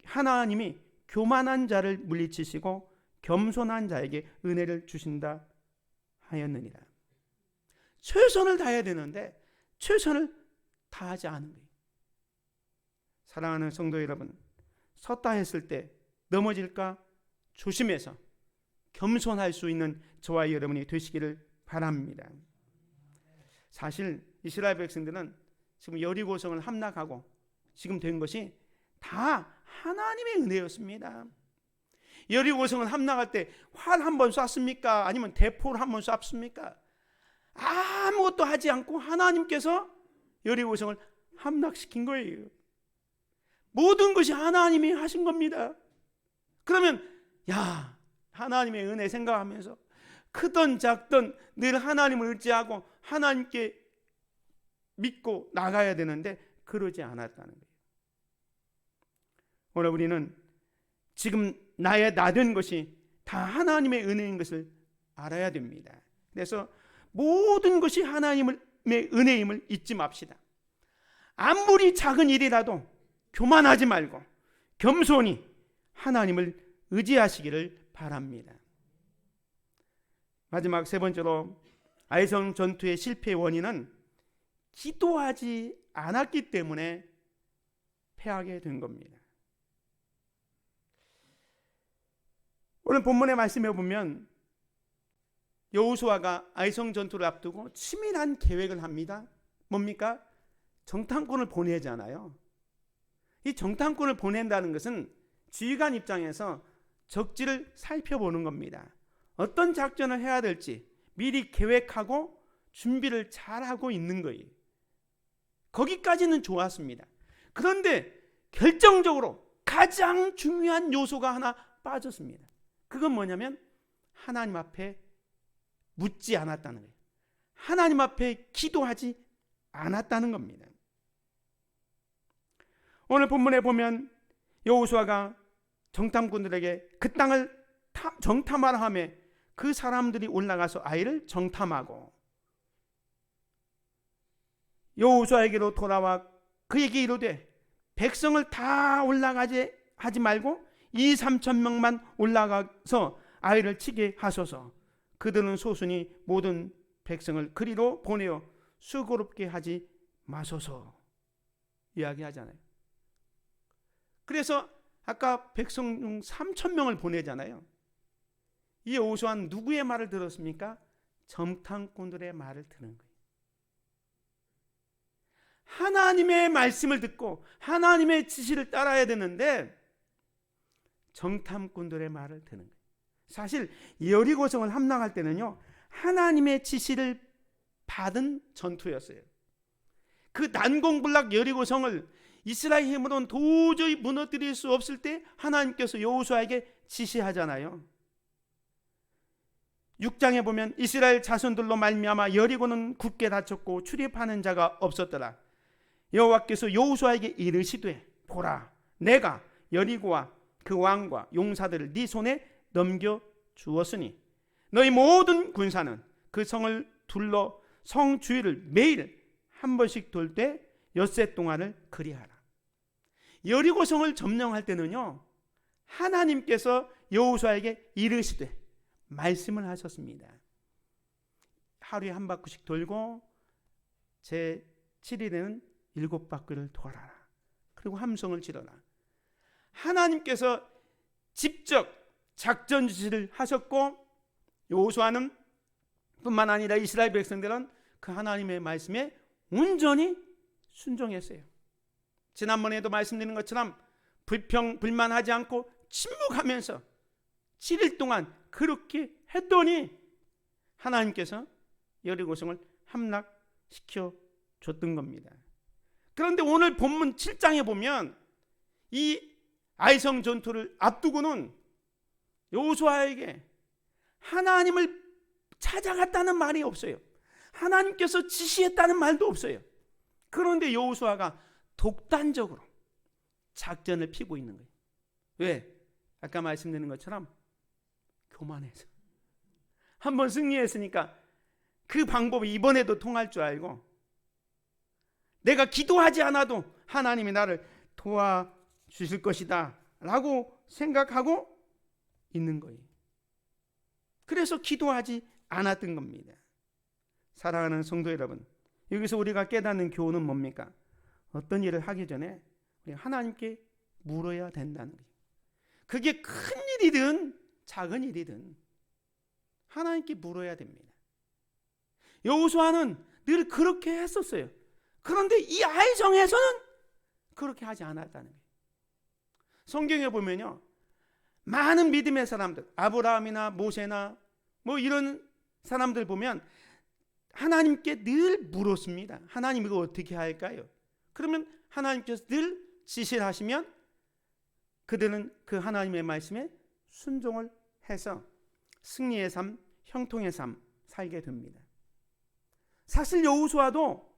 하나님이 교만한 자를 물리치시고 겸손한 자에게 은혜를 주신다 하였느니라. 최선을 다해야 되는데 최선을 다하지 않은 거예요. 사랑하는 성도 여러분, 섰다 했을 때 넘어질까 조심해서 겸손할 수 있는 저와 여러분이 되시기를 바랍니다. 사실 이스라엘 백성들은 지금 여리고성을 함락하고 지금 된 것이 다 하나님의 은혜였습니다. 여리고성을 함락할 때 활 한 번 쐈습니까? 아니면 대포를 한 번 쐈습니까? 아무것도 하지 않고 하나님께서 여리고성을 함락시킨 거예요. 모든 것이 하나님이 하신 겁니다. 그러면 하나님의 은혜 생각하면서 크든 작든 늘 하나님을 의지하고 하나님께 믿고 나가야 되는데 그러지 않았다는 거예요. 오늘 우리는 지금 나의 나된 것이 다 하나님의 은혜인 것을 알아야 됩니다. 그래서 모든 것이 하나님의 은혜임을 잊지 맙시다. 아무리 작은 일이라도 교만하지 말고 겸손히 하나님을 의지하시기를 바랍니다. 마지막 세 번째로 아이성 전투의 실패의 원인은 기도하지 않았기 때문에 패하게 된 겁니다. 오늘 본문의 말씀에 보면 여호수아가 아이성 전투를 앞두고 치밀한 계획을 합니다. 뭡니까? 정탐꾼을 보내잖아요. 이 정탐꾼을 보낸다는 것은 지휘관 입장에서 적지를 살펴보는 겁니다. 어떤 작전을 해야 될지 미리 계획하고 준비를 잘하고 있는 거예요. 거기까지는 좋았습니다. 그런데 결정적으로 가장 중요한 요소가 하나 빠졌습니다. 그건 뭐냐면 하나님 앞에 묻지 않았다는 거예요. 하나님 앞에 기도하지 않았다는 겁니다. 오늘 본문에 보면 여호수아가 정탐꾼들에게 그 땅을 정탐하라 하며 그 사람들이 올라가서 아이를 정탐하고 여호수아에게로 돌아와 그에게 이르되 백성을 다 올라가지 하지 말고 2,000~3,000명만 올라가서 아이를 치게 하소서. 그들은 소순이 모든 백성을 그리로 보내어 수고롭게 하지 마소서 이야기하잖아요. 그래서 아까 백성 중 3,000명을 보내잖아요. 이 여호수아는 누구의 말을 들었습니까? 정탐꾼들의 말을 들은 거예요. 하나님의 말씀을 듣고 하나님의 지시를 따라야 되는데 정탐꾼들의 말을 듣는 거예요. 사실 여리고성을 함락할 때는요, 하나님의 지시를 받은 전투였어요. 그 난공불락 여리고성을 이스라엘 힘으로는 도저히 무너뜨릴 수 없을 때 하나님께서 여호수아에게 지시하잖아요. 6장에 보면 이스라엘 자손들로 말미암아 여리고는 굳게 닫혔고 출입하는 자가 없었더라. 여호와께서 여호수아에게 이르시되 보라, 내가 여리고와 그 왕과 용사들을 네 손에 넘겨 주었으니 너희 모든 군사는 그 성을 둘러 성 주위를 매일 한 번씩 돌 때 엿새 동안을 그리하라. 여리고성을 점령할 때는요, 하나님께서 여호수아에게 이르시되 말씀을 하셨습니다. 하루에 한 바퀴씩 돌고 제 7일에는 7바퀴를 돌아라. 그리고 함성을 지르라. 하나님께서 직접 작전 지시를 하셨고 여호수아는 뿐만 아니라 이스라엘 백성들은 그 하나님의 말씀에 온전히 순종했어요. 지난번에도 말씀드린 것처럼 불만하지 않고 침묵하면서 7일 동안 그렇게 했더니 하나님께서 여리고성을 함락시켜 줬던 겁니다. 그런데 오늘 본문 7장에 보면 이 아이성 전투를 앞두고는 여호수아에게 하나님을 찾아갔다는 말이 없어요. 하나님께서 지시했다는 말도 없어요. 그런데 여호수아가 독단적으로 작전을 피고 있는 거예요. 왜? 아까 말씀드린 것처럼 교만해서. 한번 승리했으니까 그 방법이 이번에도 통할 줄 알고 내가 기도하지 않아도 하나님이 나를 도와주실 것이다 라고 생각하고 있는 거예요. 그래서 기도하지 않았던 겁니다. 사랑하는 성도 여러분, 여기서 우리가 깨닫는 교훈은 뭡니까? 어떤 일을 하기 전에 우리 하나님께 물어야 된다는 거예요. 그게 큰 일이든 작은 일이든 하나님께 물어야 됩니다. 여호수아는 늘 그렇게 했었어요. 그런데 이 아이성에서는 그렇게 하지 않았다는 거예요. 성경에 보면요, 많은 믿음의 사람들, 아브라함이나 모세나 뭐 이런 사람들 보면 하나님께 늘 물었습니다. 하나님 이거 어떻게 할까요? 그러면 하나님께서 늘 지시를 하시면 그들은 그 하나님의 말씀에 순종을 해서 승리의 삶, 형통의 삶 살게 됩니다. 사실 여호수아도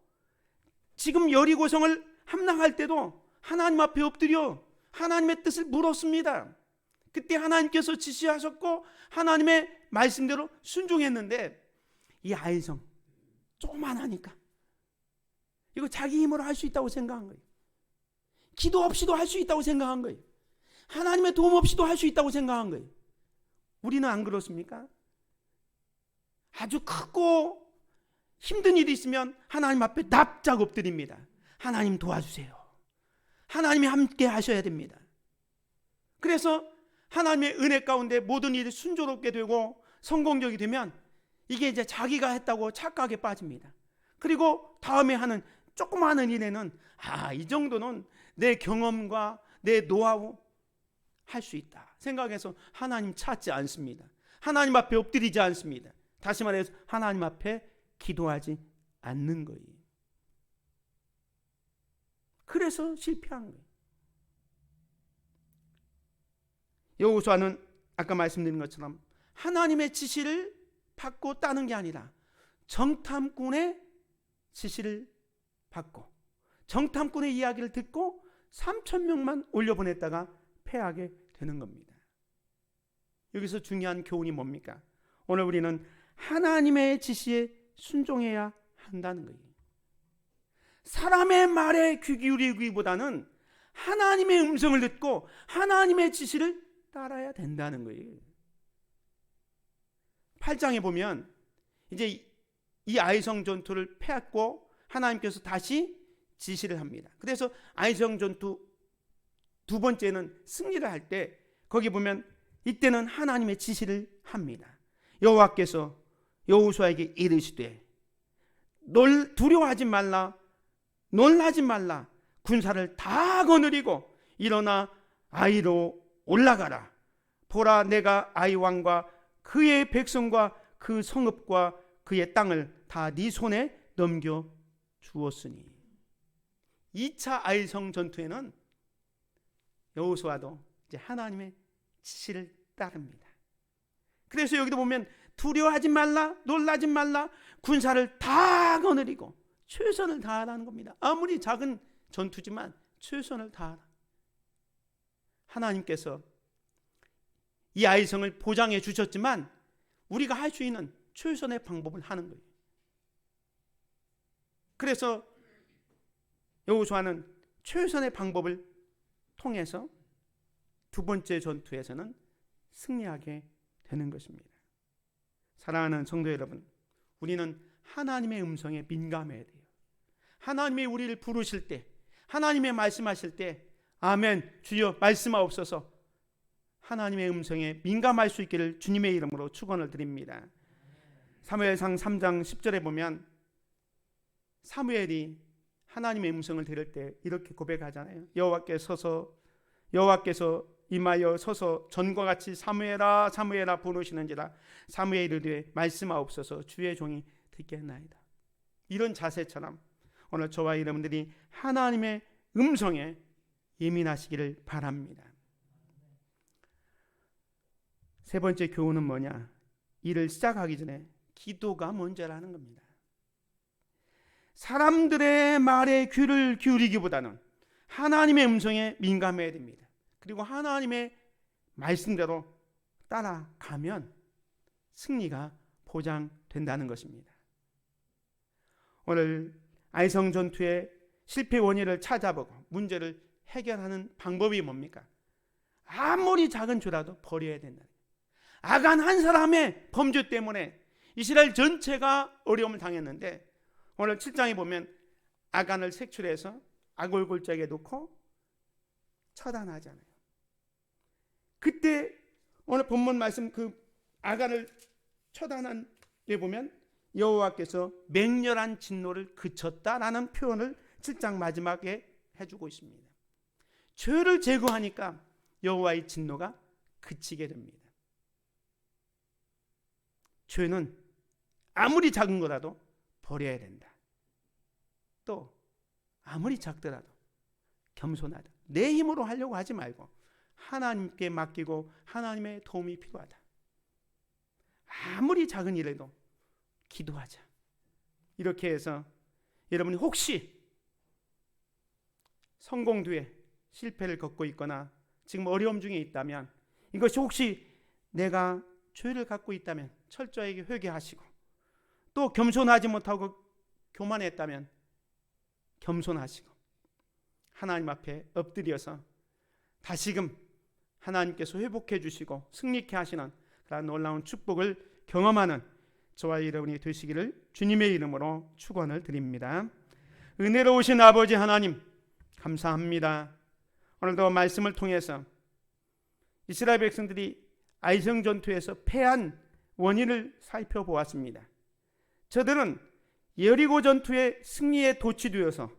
지금 여리고성을 함락할 때도 하나님 앞에 엎드려 하나님의 뜻을 물었습니다. 그때 하나님께서 지시하셨고 하나님의 말씀대로 순종했는데 이 아이성 조그만하니까 이거 자기 힘으로 할 수 있다고 생각한 거예요. 기도 없이도 할 수 있다고 생각한 거예요. 하나님의 도움 없이도 할 수 있다고 생각한 거예요. 우리는 안 그렇습니까? 아주 크고 힘든 일이 있으면 하나님 앞에 납작 엎드립니다. 하나님 도와주세요. 하나님이 함께 하셔야 됩니다. 그래서 하나님의 은혜 가운데 모든 일이 순조롭게 되고 성공적이 되면 이게 이제 자기가 했다고 착각에 빠집니다. 그리고 다음에 하는 조그마한 일에는 이 정도는 내 경험과 내 노하우 할 수 있다 생각해서 하나님 찾지 않습니다. 하나님 앞에 엎드리지 않습니다. 다시 말해서 하나님 앞에 기도하지 않는 거예요. 그래서 실패한 거예요. 여호수아는 아까 말씀드린 것처럼 하나님의 지시를 받고 따는 게 아니라 정탐꾼의 지시를 받고 정탐꾼의 이야기를 듣고 3,000명만 올려보냈다가 패하게 되는 겁니다. 여기서 중요한 교훈이 뭡니까? 오늘 우리는 하나님의 지시에 순종해야 한다는 거예요. 사람의 말에 귀 기울이기보다는 하나님의 음성을 듣고 하나님의 지시를 따라야 된다는 거예요. 8장에 보면 이제 이 아이성 전투를 패했고 하나님께서 다시 지시를 합니다. 그래서 아이성 전투 두 번째는 승리를 할 때 거기 보면 이때는 하나님의 지시를 합니다. 여호와께서 여호수아에게 이르시되 두려워하지 말라, 놀라지 말라, 군사를 다 거느리고 일어나 아이로 올라가라. 보라, 내가 아이 왕과 그의 백성과 그 성읍과 그의 땅을 다 네 손에 넘겨 주었으니. 2차 아이성 전투에는 여호수아도 이제 하나님의 지시를 따릅니다. 그래서 여기도 보면 두려워하지 말라, 놀라지 말라, 군사를 다 거느리고 최선을 다하라는 겁니다. 아무리 작은 전투지만 최선을 다하라. 하나님께서 이 아이성을 보장해 주셨지만 우리가 할 수 있는 최선의 방법을 하는 거예요. 그래서 여호수아는 최선의 방법을 통해서 두 번째 전투에서는 승리하게 되는 것입니다. 사랑하는 성도 여러분, 우리는 하나님의 음성에 민감해야 돼요. 하나님이 우리를 부르실 때, 하나님의 말씀하실 때 아멘, 주여 말씀하옵소서, 하나님의 음성에 민감할 수 있기를 주님의 이름으로 축원을 드립니다. 사무엘상 3장 10절에 보면 사무엘이 하나님의 음성을 들을 때 이렇게 고백하잖아요. 여호와께서 임하여 서서 전과 같이 사무엘아 사무엘아 부르시는지라. 사무엘이 이르되 말씀하옵소서, 주의 종이 듣겠나이다. 이런 자세처럼 오늘 저와 여러분들이 하나님의 음성에 예민하시기를 바랍니다. 세 번째 교훈은 뭐냐? 일을 시작하기 전에 기도가 먼저라는 겁니다. 사람들의 말에 귀를 기울이기보다는 하나님의 음성에 민감해야 됩니다. 그리고 하나님의 말씀대로 따라가면 승리가 보장된다는 것입니다. 오늘 아이성 전투의 실패 원인을 찾아보고 문제를 해결하는 방법이 뭡니까? 아무리 작은 죄라도 버려야 된다. 아간 한 사람의 범죄 때문에 이스라엘 전체가 어려움을 당했는데 오늘 7장에 보면 아간을 색출해서 아골골짜기에 놓고 처단하잖아요. 그때 오늘 본문 말씀 그 아간을 처단한 데 보면 여호와께서 맹렬한 진노를 그쳤다라는 표현을 7장 마지막에 해주고 있습니다. 죄를 제거하니까 여호와의 진노가 그치게 됩니다. 죄는 아무리 작은 거라도 버려야 된다. 또 아무리 작더라도 겸손하다. 내 힘으로 하려고 하지 말고 하나님께 맡기고 하나님의 도움이 필요하다. 아무리 작은 일에도 기도하자. 이렇게 해서 여러분이 혹시 성공 뒤에 실패를 겪고 있거나 지금 어려움 중에 있다면, 이것이 혹시 내가 죄를 갖고 있다면 철저하게 회개하시고, 또 겸손하지 못하고 교만했다면 겸손하시고 하나님 앞에 엎드려서 다시금 하나님께서 회복해 주시고 승리케 하시는 그런 놀라운 축복을 경험하는 저와 여러분이 되시기를 주님의 이름으로 축원을 드립니다. 은혜로우신 아버지 하나님, 감사합니다. 오늘도 말씀을 통해서 이스라엘 백성들이 아이성 전투에서 패한 원인을 살펴보았습니다. 저들은 여리고 전투의 승리에 도취되어서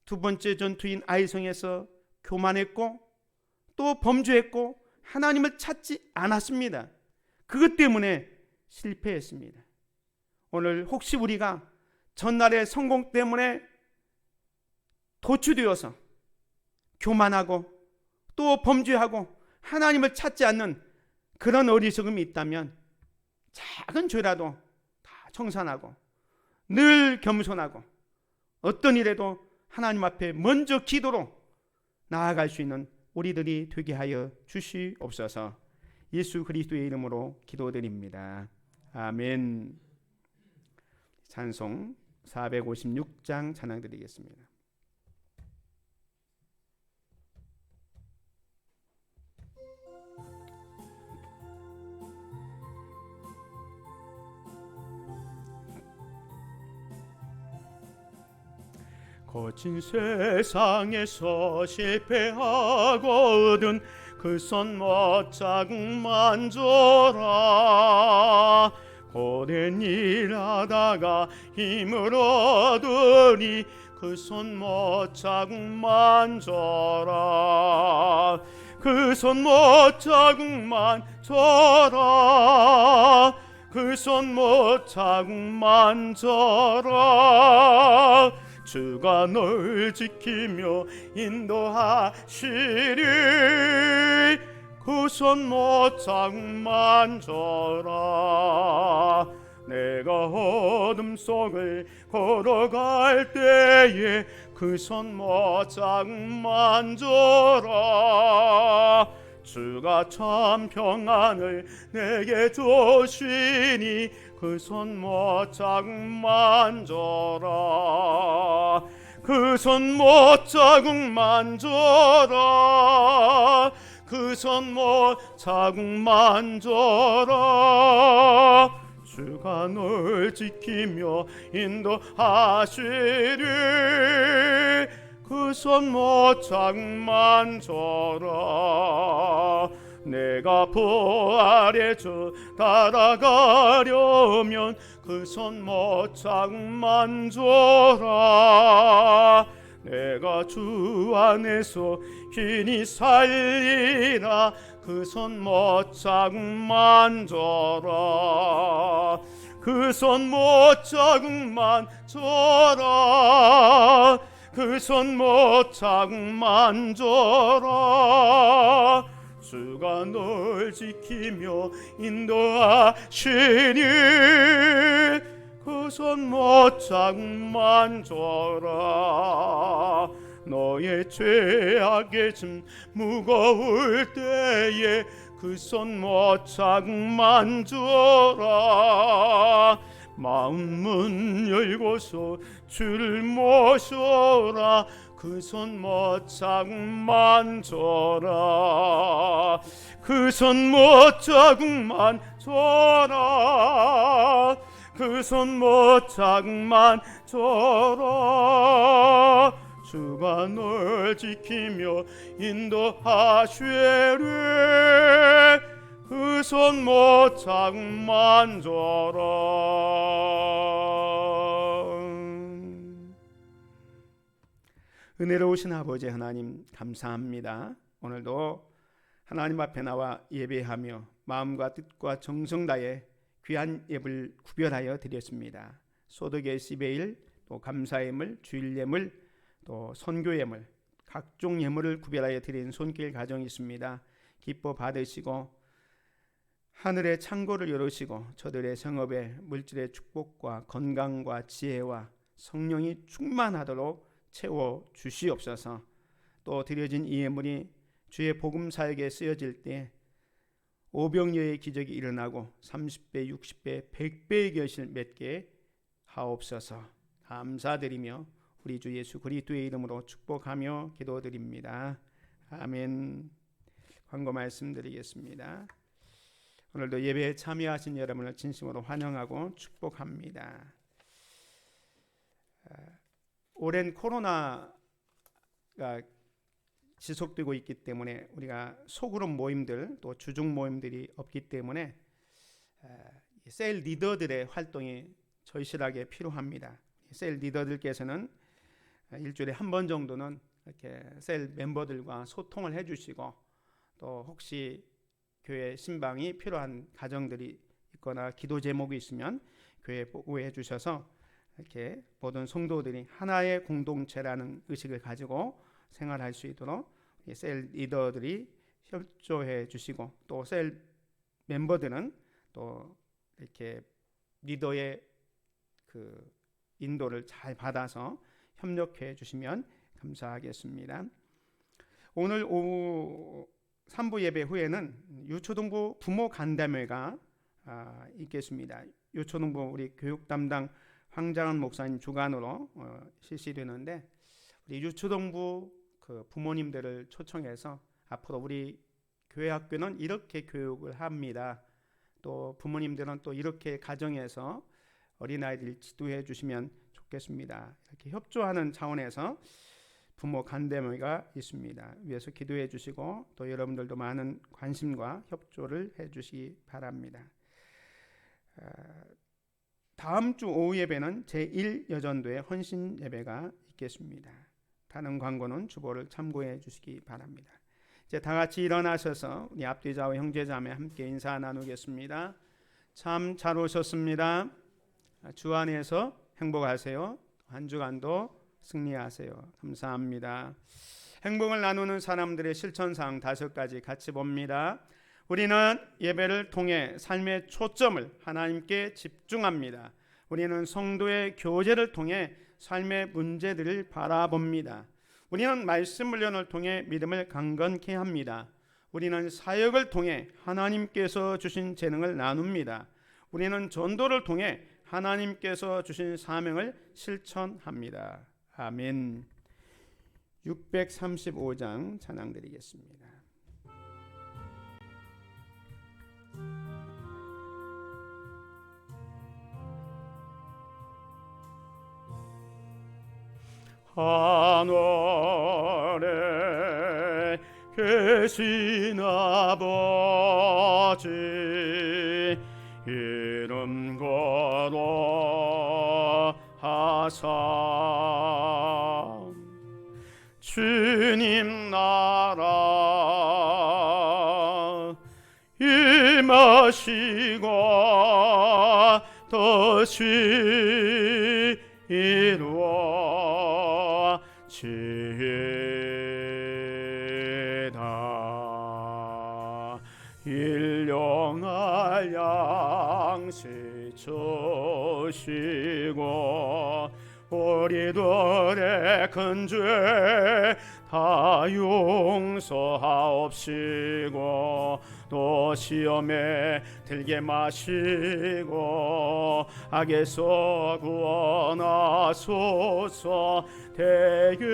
두 번째 전투인 아이성에서 교만했고 또 범죄했고 하나님을 찾지 않았습니다. 그것 때문에 실패했습니다. 오늘 혹시 우리가 전날의 성공 때문에 도취되어서 교만하고 또 범죄하고 하나님을 찾지 않는 그런 어리석음이 있다면 작은 죄라도 다 청산하고 늘 겸손하고 어떤 일에도 하나님 앞에 먼저 기도로 나아갈 수 있는 우리들이 되게 하여 주시옵소서. 예수 그리스도의 이름으로 기도드립니다. 아멘. 찬송 456장 찬양 드리겠습니다. 거친 세상에서 실패하고 얻은 그 손 못자국 만져라. 고된 일하다가 힘을 얻으니 그 손 못자국 만져라. 그 손 못자국 만져라. 그 손 못자국 만져라. 주가 널 지키며 인도하시리. 그 손 못자국 만져라. 내가 어둠 속을 걸어갈 때에 그 손 못자국 만져라. 주가 참 평안을 내게 주시니 그 손 못자국 만져라. 그 손 못자국 만져라. 그 손 못자국 만져라. 주가 널 지키며 인도하시리. 그 손 못자국 만져라. 내가 부활의 주 따라가려면 그 손 못자국 만져라. 내가 주 안에서 힘이 살리라. 그 손 못자국 만져라. 그 손 못자국만 져라. 그 손 못자국만 져라. 주가 널 지키며 인도하시니 그 손 못자국만 져라. 너의 죄악의 짐 무거울 때에 그 손 못자국만 져라. 마음문 열고서 주를 모셔라. 그 손 못자국만 져라. 그 손 못자국만 져라. 그 손 못자국만 져라. 주가 널 지키며 인도하시리 그 손 못자국만 져라. 은혜로우신 아버지 하나님 감사합니다. 오늘도 하나님 앞에 나와 예배하며 마음과 뜻과 정성 다해 귀한 예배를 구별하여 드렸습니다. 소득의 10의 1, 또 감사 예물, 주일 예물, 또 선교 예물, 각종 예물을 구별하여 드린 손길 가정이 있습니다. 기뻐 받으시고 하늘의 창고를 열으시고 저들의 성업에 물질의 축복과 건강과 지혜와 성령이 충만하도록 채워 주시옵소서. 또 드려진 이 예물이 주의 복음 사역에 쓰여질 때 오병이어의 기적이 일어나고 30배, 60배, 100배의 결실 맺게 하옵소서. 감사드리며 우리 주 예수 그리스도의 이름으로 축복하며 기도드립니다. 아멘. 광고 말씀드리겠습니다. 오늘도 예배에 참여하신 여러분을 진심으로 환영하고 축복합니다. 오랜 코로나가 지속되고 있기 때문에 우리가 소그룹 모임들 또 주중 모임들이 없기 때문에 셀 리더들의 활동이 절실하게 필요합니다. 셀 리더들께서는 일주일에 한 번 정도는 이렇게 셀 멤버들과 소통을 해주시고 또 혹시 교회 신방이 필요한 가정들이 있거나 기도 제목이 있으면 교회에 보고해 주셔서 이렇게 모든 성도들이 하나의 공동체라는 의식을 가지고 생활할 수 있도록 셀 리더들이 협조해 주시고 또 셀 멤버들은 또 이렇게 리더의 그 인도를 잘 받아서 협력해 주시면 감사하겠습니다. 오늘 오후 3부 예배 후에는 유초등부 부모 간담회가 있겠습니다. 유초등부 우리 교육 담당 황장은 목사님 주관으로 실시되는데 우리 유초등부 그 부모님들을 초청해서 앞으로 우리 교회 학교는 이렇게 교육을 합니다. 또 부모님들은 또 이렇게 가정에서 어린아이들 지도해 주시면 좋겠습니다. 이렇게 협조하는 차원에서 부모 간담회가 있습니다. 위에서 기도해 주시고 또 여러분들도 많은 관심과 협조를 해 주시기 바랍니다. 다음 주 오후 예배는 제1여전도의 헌신 예배가 있겠습니다. 다른 광고는 주보를 참고해 주시기 바랍니다. 이제 다 같이 일어나셔서 우리 앞뒤 좌우 형제자매 함께 인사 나누겠습니다. 참 잘 오셨습니다. 주 안에서 행복하세요. 한 주간도 승리하세요. 감사합니다. 행복을 나누는 사람들의 실천사항 5가지 같이 봅니다. 우리는 예배를 통해 삶의 초점을 하나님께 집중합니다. 우리는 성도의 교제를 통해 삶의 문제들을 바라봅니다. 우리는 말씀 훈련을 통해 믿음을 강건케 합니다. 우리는 사역을 통해 하나님께서 주신 재능을 나눕니다. 우리는 전도를 통해 하나님께서 주신 사명을 실천합니다. 아멘. 635장 찬양 드리겠습니다. 하늘에 계신 아버지 이름 거룩하사 주님 나라 임하시고 다시 이루어지다. 일용할 양식 주시고 우리들의 큰 죄 다 용서하옵시고 또 시험에 들게 마시고 악에서 구원하소서. 대개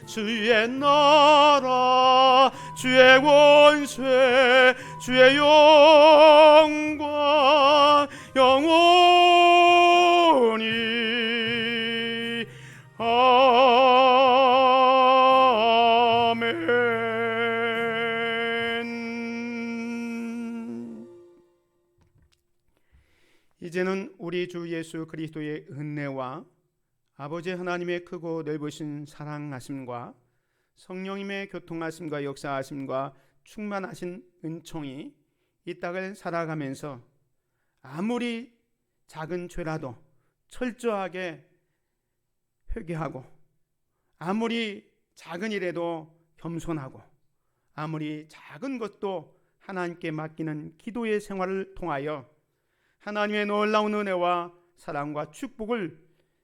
주의 나라 주의 권세 주의 영광 영원히 아멘. 이제는 우리 주 예수 그리스도의 은혜와 아버지 하나님의 크고 넓으신 사랑하심과 성령님의 교통하심과 역사하심과 충만하신 은총이 이 땅을 살아가면서 아무리 작은 죄라도 철저하게 회개하고 아무리 작은 일에도 겸손하고 아무리 작은 것도 하나님께 맡기는 기도의 생활을 통하여 하나님의 놀라운 은혜와 사랑과 축복을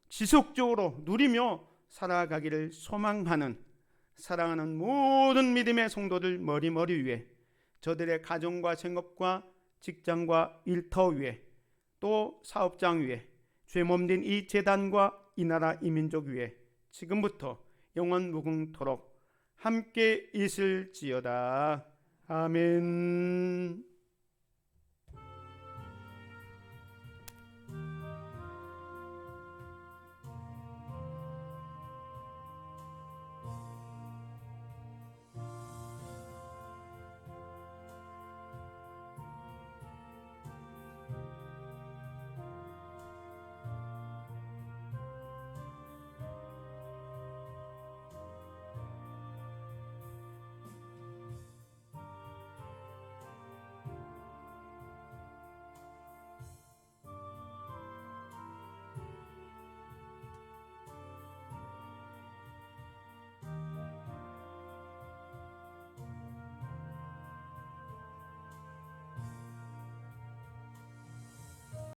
지속적으로 누리며 살아가기를 소망하는 사랑하는 모든 믿음의 성도들 머리 위에 저들의 가정과 생업과 직장과 일터 위에 또 사업장 위에 죄 몸된 이 재단과 이 나라 이 민족 위에 지금부터 영원 무궁토록 함께 있을지어다. 아멘.